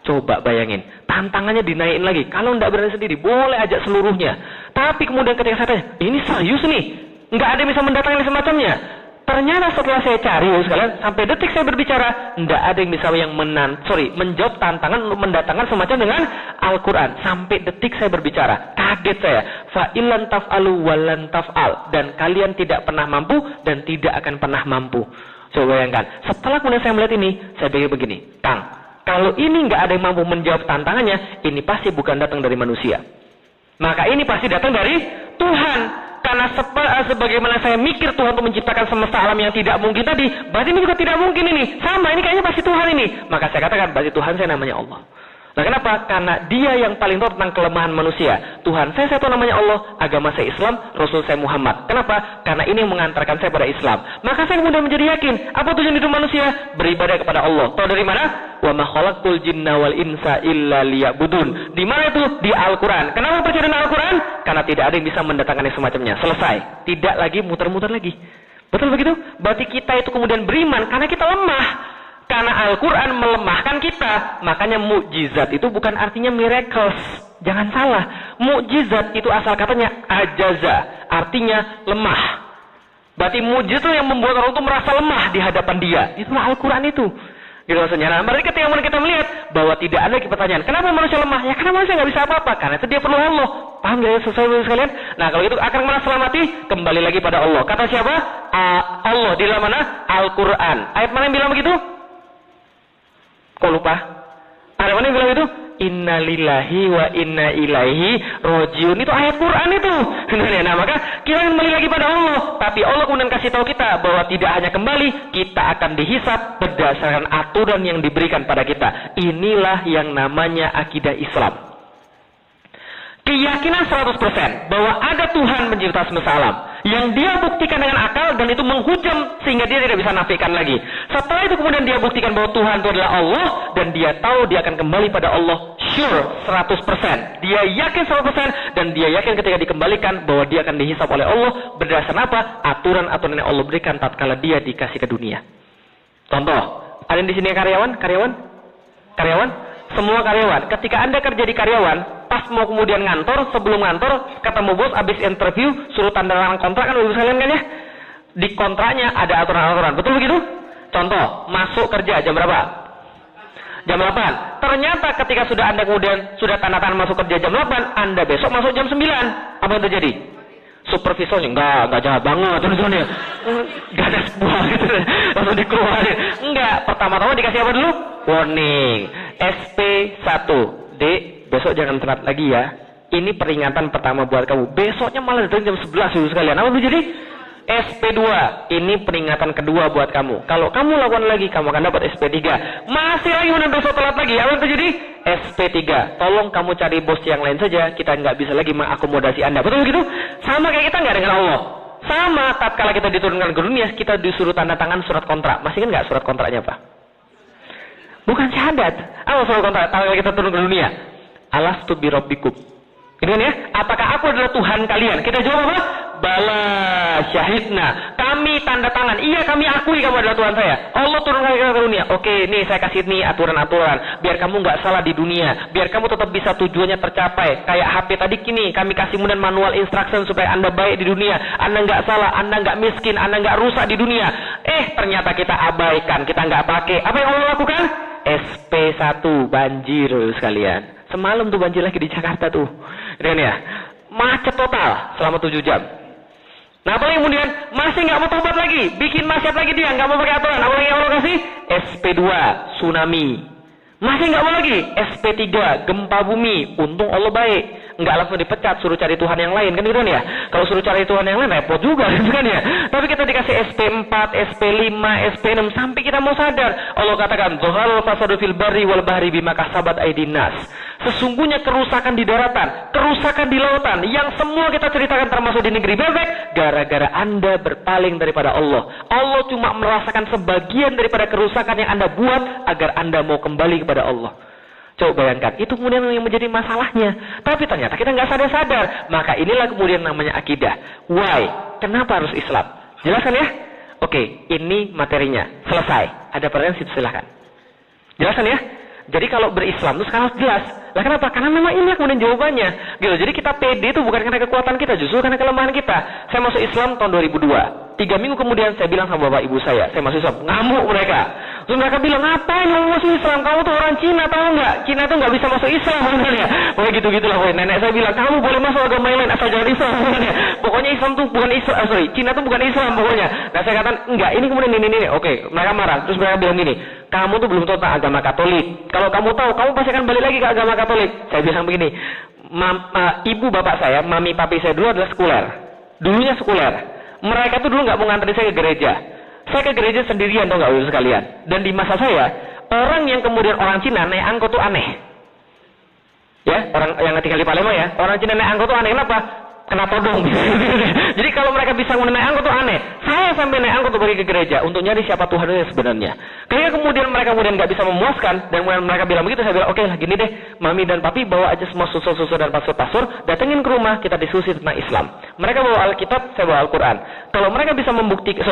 coba bayangin. Tantangannya dinaikin lagi. Kalau tidak berani sendiri, boleh ajak seluruhnya. Tapi kemudian ketika saya tanya, ini serius nih? Nggak ada yang bisa mendatangkan semacamnya. Ternyata setelah saya cari sekalian, sampai detik saya berbicara, tidak ada yang bisa menjawab tantangan untuk mendatangkan semacam dengan Al-Quran. Sampai detik saya berbicara, kaget saya. Fa'ilan taf'alu walan taf'al. Dan kalian tidak pernah mampu dan tidak akan pernah mampu. Coba bayangkan. Setelah kemudian saya melihat ini, saya pikir begini, Kang, kalau ini nggak ada yang mampu menjawab tantangannya, ini pasti bukan datang dari manusia. Maka ini pasti datang dari Tuhan. Karena sebagaimana saya mikir Tuhan untuk menciptakan semesta alam yang tidak mungkin tadi, berarti ini juga tidak mungkin ini. Sama, ini kayaknya pasti Tuhan ini. Maka saya katakan, berarti Tuhan saya namanya Allah. Nah kenapa? Karena dia yang paling tahu tentang kelemahan manusia. Tuhan saya tahu namanya Allah, agama saya Islam, Rasul saya Muhammad. Kenapa? Karena ini yang mengantarkan saya pada Islam. Maka saya kemudian menjadi yakin, apa tujuan hidup manusia? Beribadah kepada Allah. Tahu dari mana? Wa ma khalaqtul jinna wal insa illa liya'budun. Di mana itu? Di Al-Quran. Kenapa percaya dengan Al-Quran? Karena tidak ada yang bisa mendatangkan yang semacamnya. Selesai. Tidak lagi muter-muter lagi. Betul begitu? Berarti kita itu kemudian beriman karena kita lemah. Karena Al-Quran melemahkan kita. Makanya mukjizat itu bukan artinya miracles. Jangan salah. Mukjizat itu asal katanya ajaza. Artinya lemah. Berarti mukjizat itu yang membuat orang itu merasa lemah di hadapan dia. Itulah Al-Quran itu. Gitu maksudnya. Nah, berarti ketika kita melihat bahwa tidak ada lagi pertanyaan. Kenapa manusia lemah? Ya karena manusia nggak bisa apa-apa. Karena itu dia perlu Allah. Paham gak ya sesuai sekalian? Nah kalau itu akan mana selamati? Kembali lagi pada Allah. Kata siapa? Allah. Di dalam mana? Al-Quran. Ayat mana yang bilang begitu? Kok lupa? Ada mana yang bilang itu? Inna lillahi wa inna ilaihi rojiun. Itu ayat Quran itu. Nah maka kita kembali lagi pada Allah. Tapi Allah kemudian kasih tahu kita bahwa tidak hanya kembali, kita akan dihisab berdasarkan aturan yang diberikan pada kita. Inilah yang namanya akidah Islam. Keyakinan 100% bahwa ada Tuhan pencipta semesta alam yang dia buktikan dengan akal dan itu menghujam sehingga dia tidak bisa nafikan lagi. Setelah itu kemudian dia buktikan bahwa Tuhan itu adalah Allah dan dia tahu dia akan kembali pada Allah sure 100%. Dia yakin 100% dan dia yakin ketika dikembalikan bahwa dia akan dihisab oleh Allah berdasarkan apa? Aturan-aturan yang Allah berikan tatkala dia dikasih ke dunia. Contoh, ada di sini karyawan? Semua karyawan. Ketika Anda kerja di karyawan, pas mau kemudian ngantor, sebelum ngantor, ketemu bos, habis interview, suruh tanda tangan kontrak kan udah sekalian kan ya? Di kontraknya ada aturan-aturan. Betul begitu? Contoh, masuk kerja jam berapa? Jam 8. Ternyata ketika sudah Anda kemudian sudah tanda tangan masuk kerja jam 8, Anda besok masuk jam 9. Apa yang terjadi? Supervisornya enggak jahat banget tulisannya. Enggak ada sebuah gitu. Langsung dikeluarin. Enggak, pertama-tama dikasih apa dulu? Warning. SP1. Dek, besok jangan telat lagi ya. Ini peringatan pertama buat kamu. Besoknya malah datang jam 11 dulu sekalian. Apa itu jadi? SP2. Ini peringatan kedua buat kamu. Kalau kamu lakukan lagi, kamu akan dapat SP3. Masih lagi kemudian besok telat lagi. Apa yang terjadi? SP3. Tolong kamu cari bos yang lain saja. Kita nggak bisa lagi mengakomodasi Anda. Betul begitu? Sama kayak kita nggak dengan Allah. Sama tatkala kita diturunkan ke dunia, kita disuruh tanda tangan surat kontrak. Masih kan nggak surat kontraknya Pak? Bukan syahadat. Apa surat kontrak? Tatkala kita turun ke dunia. Alastu bi rabbikum. Ini kan ya? Apakah aku adalah Tuhan kalian? Kita jawab apa? Bala syahidna. Kami tanda tangan. Iya, kami akui kamu adalah Tuhan saya. Allah turunkan kita ke dunia. Oke, nih saya kasih nih aturan-aturan. Biar kamu nggak salah di dunia. Biar kamu tetap bisa tujuannya tercapai. Kayak HP tadi kini. Kami kasih kemudian manual instruction supaya Anda baik di dunia. Anda nggak salah. Anda nggak miskin. Anda nggak rusak di dunia. Ternyata kita abaikan. Kita nggak pakai. Apa yang Allah lakukan? SP1 banjir sekalian. Semalam tuh banjir lagi di Jakarta tuh. Ini ya. Macet total selama 7 jam. Nah apalagi kemudian masih nggak mau tobat lagi, bikin maksiat lagi dia, nggak mau pakai aturan. Apalagi yang Allah kasih? SP2 tsunami. Masih nggak mau lagi? SP3 gempa bumi. Untung Allah baik, nggak langsung dipecat, suruh cari Tuhan yang lain kan gitu ya. Kalau suruh cari Tuhan yang lain repot juga kan ya. Tapi kita dikasih SP4, SP5, SP6 sampai kita mau sadar. Allah katakan, "Zaharal fasadu fil barri wal bahri bima kasabat aydin nas." Sesungguhnya kerusakan di daratan, kerusakan di lautan, yang semua kita ceritakan termasuk di negeri bebek, gara-gara Anda berpaling daripada Allah. Allah cuma merasakan sebagian daripada kerusakan yang Anda buat agar Anda mau kembali kepada Allah. Coba bayangkan, itu kemudian yang menjadi masalahnya. Tapi ternyata kita nggak sadar-sadar. Maka inilah kemudian namanya akidah. Why? Kenapa harus Islam? Jelaskan ya? Oke, ini materinya. Selesai. Ada pertanyaan, silahkan. Jelaskan ya? Jadi kalau berislam itu sekarang harus jelas. Lah kenapa? Karena memang ini kemudian jawabannya. Gitu. Jadi kita pede itu bukan karena kekuatan kita, justru karena kelemahan kita. Saya masuk Islam tahun 2002. 3 minggu kemudian saya bilang sama bapak ibu saya masuk Islam. Ngamuk mereka. Terus mereka bilang, ngapain kamu masuk Islam? Kamu tuh orang Cina, tahu nggak? Cina tuh nggak bisa masuk Islam, ya. Pokoknya gitu-gitulah. Nenek saya bilang, kamu boleh masuk agama yang lain asal jangan Islam, ya. Pokoknya Islam tuh bukan Islam, Cina tuh bukan Islam pokoknya. Nah saya katakan, enggak, ini kemudian ini. Oke, mereka marah. Terus mereka bilang gini, kamu tuh belum tahu tentang agama Katolik. Kalau kamu tahu, kamu pasti akan balik lagi ke agama Katolik. Saya bilang begini, ibu bapak saya, mami papi saya dulu adalah sekuler. Dulunya sekuler. Mereka tuh dulu nggak mau nganterin saya ke gereja. Saya ke gereja sendirian, tau nggak ibu sekalian. Dan di masa saya, orang yang kemudian orang Cina naik angkot tuh aneh. Ya, orang yang tinggal di Palembang ya, orang Cina naik angkot tuh aneh. Kenapa? Kena todong. Jadi kalau mereka bisa naik angkot tuh aneh. Saya sampai naik angkot tuh pergi ke gereja untuk nyari siapa Tuhannya sebenarnya. Ketika kemudian mereka nggak bisa memuaskan dan kemudian mereka bilang begitu, saya bilang oke lah gini deh, mami dan papi bawa aja semua susu dan pastor, datengin ke rumah, kita diskusi tentang Islam. Mereka bawa Alkitab, saya bawa Al-Quran. Kalau mereka bisa membuktikan,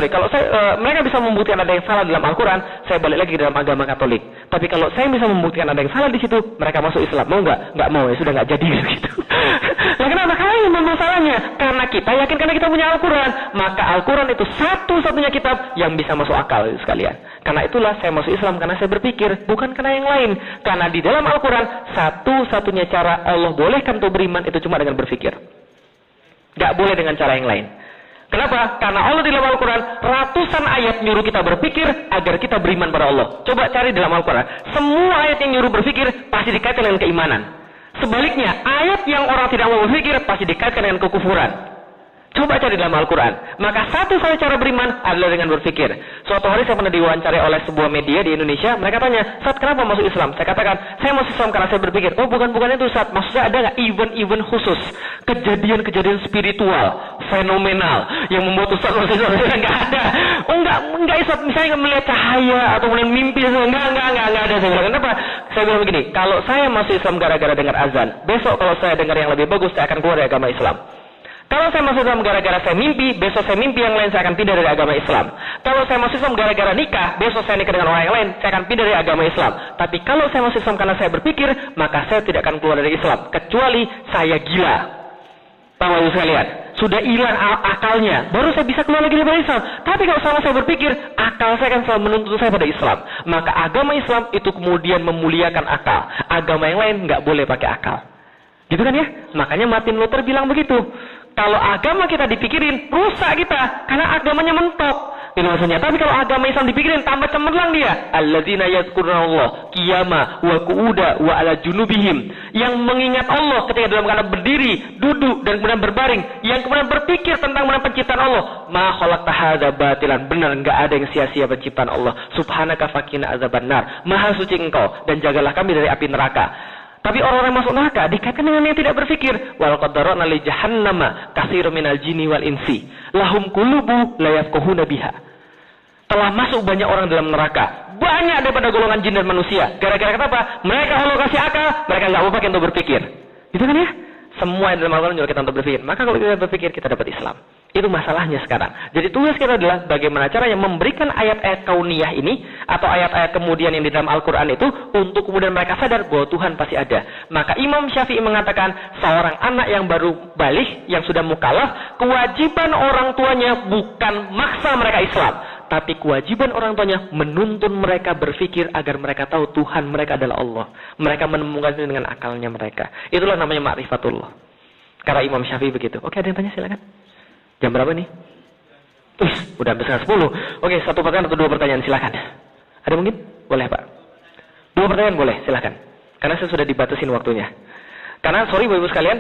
mereka bisa membuktikan ada yang salah dalam Al-Quran, saya balik lagi ke dalam agama Katolik. Tapi kalau saya bisa membuktikan ada yang salah di situ, mereka masuk Islam. Mau nggak? Nggak mau, ya sudah nggak jadi gitu. Nah kenapa? Karena masalahnya, karena kita yakin karena kita punya Al-Quran, maka Al-Quran itu satu-satunya kitab yang bisa masuk akal sekalian. Karena itulah saya masuk Islam, karena saya berpikir, bukan karena yang lain. Karena di dalam Al-Quran, satu-satunya cara Allah bolehkan untuk beriman itu cuma dengan berpikir. Gak boleh dengan cara yang lain. Kenapa? Karena Allah di dalam Al-Quran, ratusan ayat nyuruh kita berpikir agar kita beriman pada Allah. Coba cari dalam Al-Quran. Semua ayat yang nyuruh berpikir pasti dikaitkan dengan keimanan. Sebaliknya, ayat yang orang tidak mau berpikir pasti dikaitkan dengan kekufuran. Coba cari dalam Al-Quran. Maka satu-satunya cara beriman adalah dengan berpikir. Suatu hari saya pernah diwawancarai oleh sebuah media di Indonesia. Mereka tanya, Ustaz kenapa masuk Islam? Saya katakan, saya masuk Islam karena saya berpikir. Oh bukan itu Ustaz. Maksudnya ada nggak event-event khusus? Kejadian-kejadian spiritual, fenomenal. Yang membuat Ustaz masuk Islam? Nggak ada. Oh enggak Ustaz. Misalnya melihat cahaya atau melihat mimpi. Enggak ada. Saya bilang, kenapa? Saya bilang begini, kalau saya masuk Islam gara-gara dengar azan, besok kalau saya dengar yang lebih bagus, saya akan keluar dari agama Islam. Kalau saya masuk Islam gara-gara saya mimpi, besok saya mimpi yang lain, saya akan pindah dari agama Islam. Kalau saya masuk Islam gara-gara nikah, besok saya nikah dengan orang yang lain, saya akan pindah dari agama Islam. Tapi kalau saya masuk Islam karena saya berpikir, maka saya tidak akan keluar dari Islam. Kecuali saya gila. Bapak Ibu sekalian, sudah hilang akalnya, baru saya bisa keluar lagi dari Islam. Tapi kalau sama saya berpikir, akal saya akan selalu menuntut saya pada Islam. Maka agama Islam itu kemudian memuliakan akal. Agama yang lain nggak boleh pakai akal. Gitu kan ya? Makanya Martin Luther bilang begitu. Kalau agama kita dipikirin, rusak kita. Karena agamanya mentok. Itu maksudnya. Tapi kalau agama Islam dipikirin, tambah cemerlang dia. Alladzina yazkurunallah qiyama wa qu'uda wa ala junubihim. Yang mengingat Allah ketika dalam keadaan berdiri, duduk, dan kemudian berbaring. Yang kemudian berpikir tentang penciptaan Allah. Ma khalaqta hadza batilan. Benar, enggak ada yang sia-sia penciptaan Allah. Subhanaka faqina azabannar. Maha suci engkau, dan jagalah kami dari api neraka. Tapi orang-orang yang masuk neraka dikaitkan dengan yang tidak berpikir. Wal qadarna li jahannama katsirun minal jinni wal insi lahum qulubu la yafqahuna biha. Telah masuk banyak orang dalam neraka. Banyak daripada golongan jin dan manusia. Gara-gara kenapa? Mereka Allah kasih akal, mereka enggak mau pakai untuk berpikir. Gitu kan ya? Semua yang dalam Al-Quran juga kita untuk berpikir. Maka kalau kita berpikir, kita dapat Islam. Itu masalahnya sekarang. Jadi tugas kita adalah bagaimana caranya memberikan ayat-ayat kauniyah ini atau ayat-ayat kemudian yang di dalam Al-Quran itu untuk kemudian mereka sadar bahwa Tuhan pasti ada. Maka Imam Syafi'i mengatakan seorang anak yang baru balik, yang sudah mukallaf, kewajiban orang tuanya bukan maksa mereka Islam, tapi kewajiban orang tuanya menuntun mereka berpikir agar mereka tahu Tuhan mereka adalah Allah. Mereka menemukan itu dengan akalnya mereka. Itulah namanya ma'rifatullah. Karena Imam Syafi'i begitu. Oke, ada yang tanya silakan. Jam berapa nih? Udah hampir 10. Oke, satu pertanyaan atau dua pertanyaan silakan. Ada mungkin? Boleh Pak. Dua pertanyaan boleh, silakan. Karena saya sudah dibatasin waktunya. Karena sorry Bapak Ibu sekalian,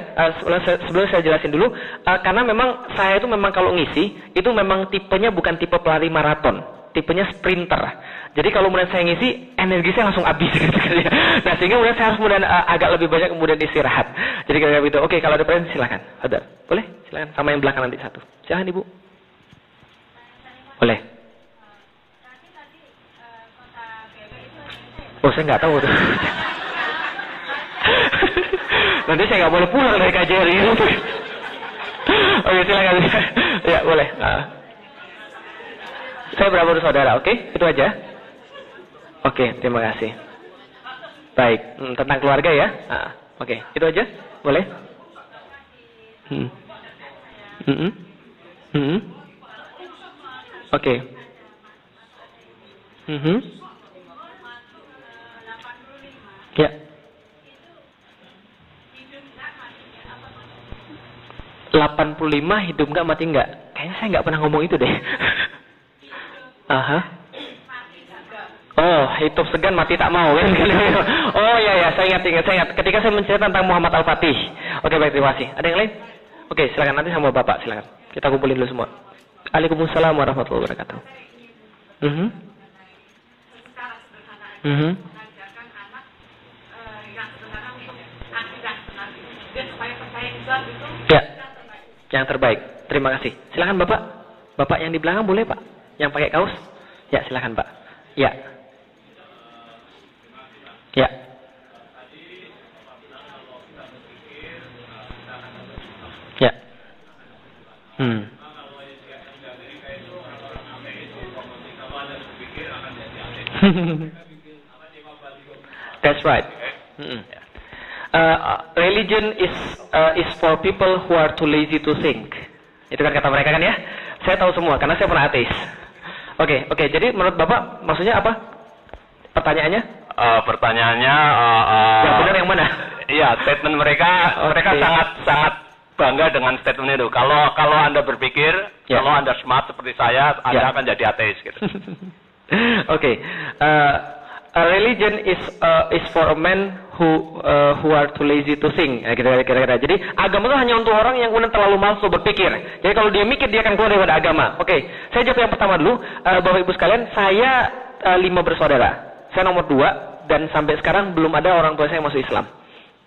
sebelum saya jelasin dulu, karena memang saya itu memang kalau ngisi itu memang tipenya bukan tipe pelari maraton, tipenya sprinter. Jadi kalau kemudian saya ngisi, energi saya langsung habis gitu kan ya. Nah sehingga kemudian saya harus kemudian agak lebih banyak kemudian istirahat. Jadi kayak gitu. Oke, kalau ada pertanyaan silakan. Ada? Boleh? Silakan. Sama yang belakang nanti satu. Silakan Ibu. Boleh. Oh saya nggak tahu tuh. Nanti saya nggak boleh pulang dari KJRI. Oke silakan. Ya boleh. Saya berapa bersaudara? Oke, itu aja. Oke, terima kasih. Baik, tentang keluarga ya. Oke, itu aja. Boleh? Oke. Ya. 85 hidup nggak mati nggak? Kayaknya saya nggak pernah ngomong itu deh. Aha. Oh, hidup segan mati tak mau kan? Oh ya, saya ingat. Ketika saya menceritakan tentang Muhammad Al-Fatih. Oke, baik, terima kasih. Ada yang lain? Oke, silakan nanti sama Bapak, silakan. Kita kumpulin dulu semua. Waalaikumsalam warahmatullahi wabarakatuh. Ya, yang terbaik. Terima kasih. Silakan Bapak. Bapak yang di belakang boleh Pak? Yang pakai kaos? Ya, silakan Pak. Ya. Ya. Ya. That's right. Religion is for people who are too lazy to think. Itu kan kata mereka kan ya? Saya tahu semua karena saya pernah ateis. Oke. Jadi menurut Bapak maksudnya apa? Pertanyaannya? Pertanyaannya yang benar yang mana? Iya, statement mereka sangat bangga dengan statement itu. Kalau Anda berpikir, kalau Anda smart seperti saya, Anda akan jadi ateis gitu. Oke. Religion is for a man who are too lazy to think. Kira-kira. Jadi agama itu hanya untuk orang yang kemudian terlalu malas untuk berpikir. Jadi kalau dia mikir dia akan keluar daripada agama. Oke. Saya jawab yang pertama dulu. Bapak Ibu sekalian, saya 5 bersaudara. Saya nomor 2 dan sampai sekarang belum ada orang tua saya yang masuk Islam.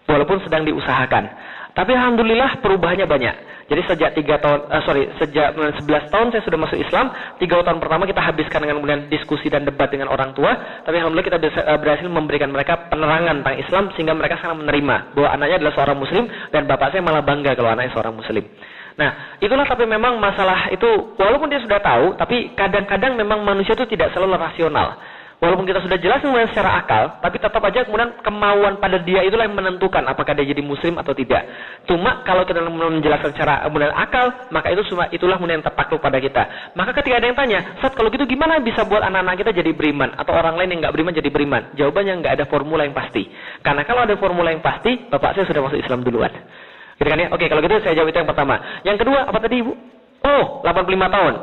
Walaupun sedang diusahakan. Tapi alhamdulillah perubahannya banyak. Jadi sejak 11 tahun saya sudah masuk Islam. 3 tahun pertama kita habiskan dengan kemudian diskusi dan debat dengan orang tua. Tapi alhamdulillah kita berhasil memberikan mereka penerangan tentang Islam sehingga mereka sekarang menerima bahwa anaknya adalah seorang muslim dan bapak saya malah bangga kalau anaknya seorang muslim. Nah, itulah tapi memang masalah itu walaupun dia sudah tahu, tapi kadang-kadang memang manusia itu tidak selalu rasional. Walaupun kita sudah jelas kemudian secara akal, tapi tetap aja kemudian kemauan pada dia itulah yang menentukan apakah dia jadi muslim atau tidak. Cuma kalau kita menjelaskan secara kemudian akal, maka itulah kemudian yang terpaku pada kita. Maka ketika ada yang tanya, Ustaz kalau gitu gimana bisa buat anak-anak kita jadi beriman atau orang lain yang nggak beriman jadi beriman? Jawabannya nggak ada formula yang pasti. Karena kalau ada formula yang pasti, bapak saya sudah masuk Islam duluan. Gitu kan ya? Oke, kalau gitu saya jawab itu yang pertama. Yang kedua apa tadi Ibu? Oh, 85 tahun,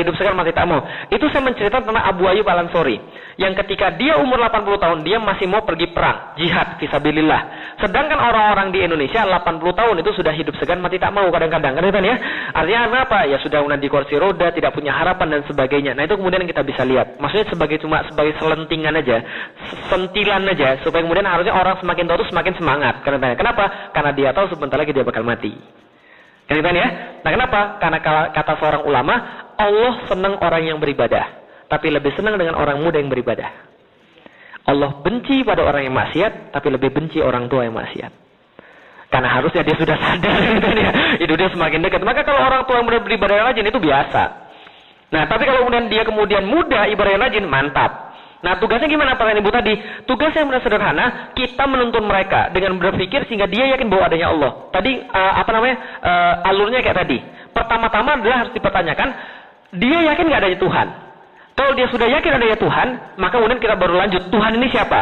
hidup sekarang mati tak mau. Itu saya menceritakan tentang Abu Ayyub Al-Ansori. Yang ketika dia umur 80 tahun, dia masih mau pergi perang, jihad, fisabilillah. Sedangkan orang-orang di Indonesia 80 tahun itu sudah hidup segan, mati tak mau kadang-kadang. Kan ya? Artinya apa? Ya sudah di kursi roda, tidak punya harapan dan sebagainya. Nah itu kemudian kita bisa lihat. Maksudnya sebagai selentingan aja, sentilan aja, supaya kemudian harusnya orang semakin tahu semakin semangat. Kenapa? Karena dia tahu sebentar lagi dia bakal mati. Kan ya? Nah kenapa? Karena kata seorang ulama, Allah senang orang yang beribadah, tapi lebih senang dengan orang muda yang beribadah. Allah benci pada orang yang maksiat, tapi lebih benci orang tua yang maksiat. Karena harusnya dia sudah sadar, kan ya? Itu dia semakin dekat. Maka kalau orang tua yang beribadah yang rajin itu biasa. Nah, tapi kalau kemudian dia kemudian muda ibadah yang rajin, mantap. Nah, tugasnya gimana pertanyaan Ibu tadi? Tugasnya yang benar sederhana, kita menuntun mereka dengan berpikir sehingga dia yakin bahwa adanya Allah. Tadi alurnya kayak tadi. Pertama-tama adalah harus dipertanyakan, dia yakin nggak adanya Tuhan? Kalau dia sudah yakin adanya Tuhan, maka kemudian kita baru lanjut, Tuhan ini siapa?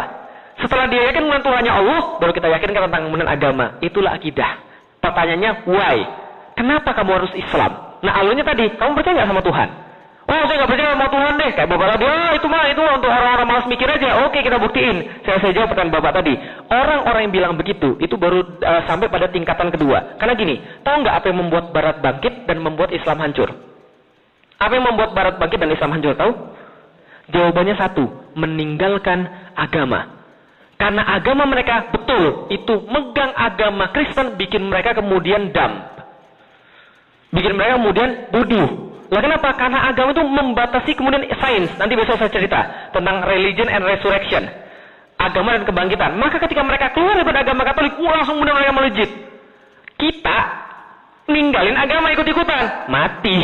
Setelah dia yakin kemudian Tuhannya Allah, baru kita yakinkan tentang kemudian agama. Itulah akidah. Pertanyaannya, why? Kenapa kamu harus Islam? Nah, alurnya tadi, kamu percaya nggak sama Tuhan? Oh, saya nggak percaya sama Tuhan deh. Kayak bapak tadi, itu untuk orang-orang malas mikir aja. Oke, kita buktiin. Saya jawab pertanyaan bapak tadi. Orang-orang yang bilang begitu, itu baru sampai pada tingkatan kedua. Karena gini, tahu nggak apa yang membuat Barat bangkit dan membuat Islam hancur? Apa yang membuat Barat bangkit dan Islam hancur, tahu? Jawabannya satu, meninggalkan agama. Karena agama mereka, betul, itu megang agama Kristen, bikin mereka kemudian dump. Bikin mereka kemudian bodoh. Lah kenapa? Karena agama itu membatasi kemudian sains. Nanti besok saya cerita tentang religion and resurrection. Agama dan kebangkitan. Maka ketika mereka keluar daripada agama Katolik, langsung kemudian mereka melejit. Kita ninggalin agama ikut-ikutan, mati.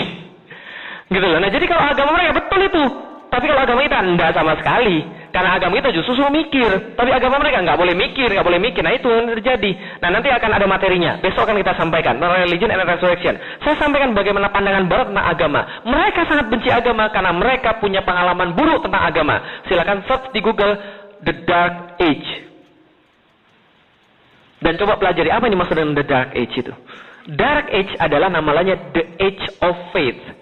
Gitu loh. Nah, jadi kalau agama mereka betul itu. Tapi kalau agama kita enggak sama sekali. Karena agama kita justru suruh mikir, tapi agama mereka nggak boleh mikir. Nah itu yang terjadi. Nah nanti akan ada materinya. Besok akan kita sampaikan tentang religion and resurrection. Saya sampaikan bagaimana pandangan Barat tentang agama. Mereka sangat benci agama karena mereka punya pengalaman buruk tentang agama. Silakan search di Google The Dark Age. Dan coba pelajari apa yang dimaksud dengan The Dark Age itu. Dark Age adalah namanya The Age of Faith.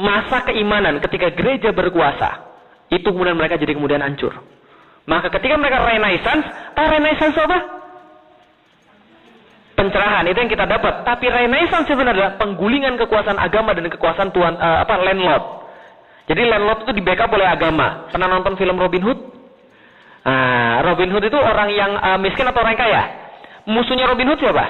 Masa keimanan ketika gereja berkuasa. Itu kemudian mereka jadi kemudian hancur. Maka ketika mereka Renaissance, Renaissance apa? Pencerahan, itu yang kita dapat. Tapi Renaissance sebenarnya adalah penggulingan kekuasaan agama dan kekuasaan Tuhan, landlord. Jadi landlord itu di backup oleh agama. Pernah nonton film Robin Hood? Robin Hood itu orang yang miskin atau orang kaya? Musuhnya Robin Hood siapa?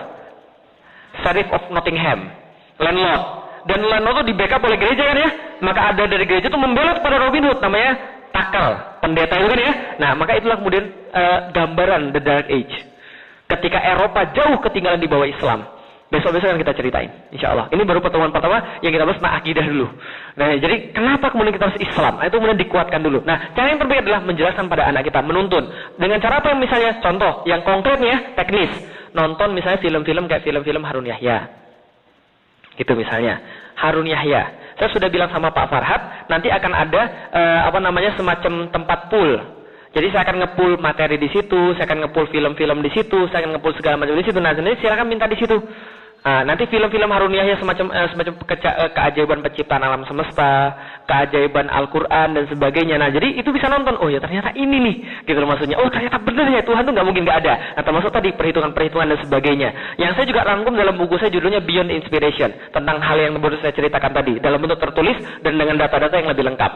Sheriff of Nottingham, landlord. Dan landlord itu di backup oleh gereja kan ya? Maka ada dari gereja itu membela kepada Robin Hood, namanya Takal, pendeta itu kan ya? Nah, maka itulah kemudian gambaran The Dark Age. Ketika Eropa jauh ketinggalan di bawah Islam. Besok-besok akan kita ceritain, insya Allah. Ini baru pertemuan pertama yang kita bahas tentang akidah dulu. Nah, jadi kenapa kemudian kita harus Islam? Nah, itu kemudian dikuatkan dulu. Nah, cara yang terbaik adalah menjelaskan pada anak kita, menuntun. Dengan cara apa misalnya? Contoh, yang konkretnya, teknis. Nonton misalnya film-film kayak film-film Harun Yahya. Gitu misalnya. Harun Yahya. Saya sudah bilang sama Pak Farhad, nanti akan ada semacam tempat pool. Jadi saya akan nge-pool materi di situ, saya akan nge-pool film-film di situ, saya akan nge-pool segala macam di situ. Nah, nanti silakan minta di situ. Nanti film-film Harun Yahya semacam keajaiban penciptaan alam semesta, keajaiban Al-Quran dan sebagainya. Nah, jadi itu bisa nonton. Oh ya, ternyata ini nih, gitu loh maksudnya. Oh, ternyata benar ya, Tuhan tuh nggak mungkin nggak ada. Nah, termasuk tadi perhitungan-perhitungan dan sebagainya. Yang saya juga rangkum dalam buku saya judulnya Beyond Inspiration, tentang hal yang baru saya ceritakan tadi, dalam bentuk tertulis dan dengan data-data yang lebih lengkap.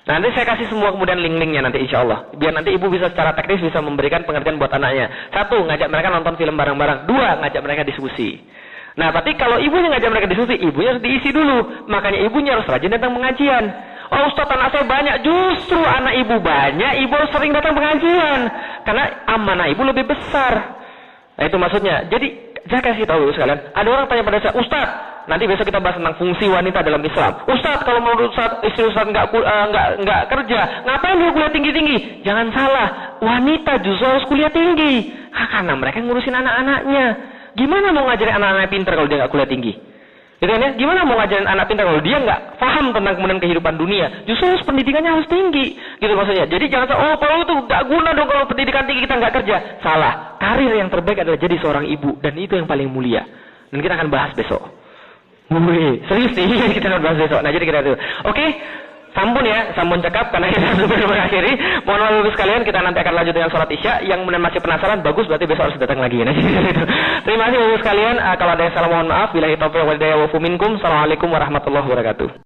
Nah, nanti saya kasih semua kemudian link-linknya nanti insya Allah. Biar nanti ibu bisa secara teknis bisa memberikan pengertian buat anaknya. 1, ngajak mereka nonton film bareng-bareng. 2, ngajak mereka diskusi. Nah, tapi kalau ibunya ngajak mereka diskusi, ibunya harus diisi dulu. Makanya ibunya harus rajin datang pengajian. Oh Ustaz, anak saya banyak. Justru anak ibu banyak, ibu harus sering datang pengajian. Karena amanah ibu lebih besar. Nah, itu maksudnya. Jadi, saya kasih tahu sekalian. Ada orang tanya pada saya, Ustaz, nanti besok kita bahas tentang fungsi wanita dalam Islam. Ustaz, kalau menurut Ustaz, istri Ustaz nggak kerja, ngapain dia kuliah tinggi-tinggi? Jangan salah, wanita justru harus kuliah tinggi. Karena mereka ngurusin anak-anaknya. Gimana mau ngajarin anak-anak pintar kalau dia nggak kuliah tinggi? Gitu kan ya? Gimana mau ngajarin anak pintar kalau dia nggak paham tentang kemudian kehidupan dunia? Justru pendidikannya harus tinggi, gitu maksudnya. Jadi jangan kalau itu nggak guna dong kalau pendidikan tinggi kita nggak kerja. Salah. Karir yang terbaik adalah jadi seorang ibu dan itu yang paling mulia. Dan kita akan bahas besok. Wih, serius nih kita akan bahas besok. Nah, jadi kita itu. Oke. Sampun ya, sampun cekap karena kita sudah mengakhiri. Mohon maaf Bapak sekalian, kita nanti akan lanjut dengan sholat Isya. Yang masih penasaran, bagus berarti besok harus datang lagi. Nah, terima kasih Bapak sekalian. Kalau ada yang salah mohon maaf. Billahi taufiq wal hidayah wa minkum. Assalamualaikum warahmatullahi wabarakatuh.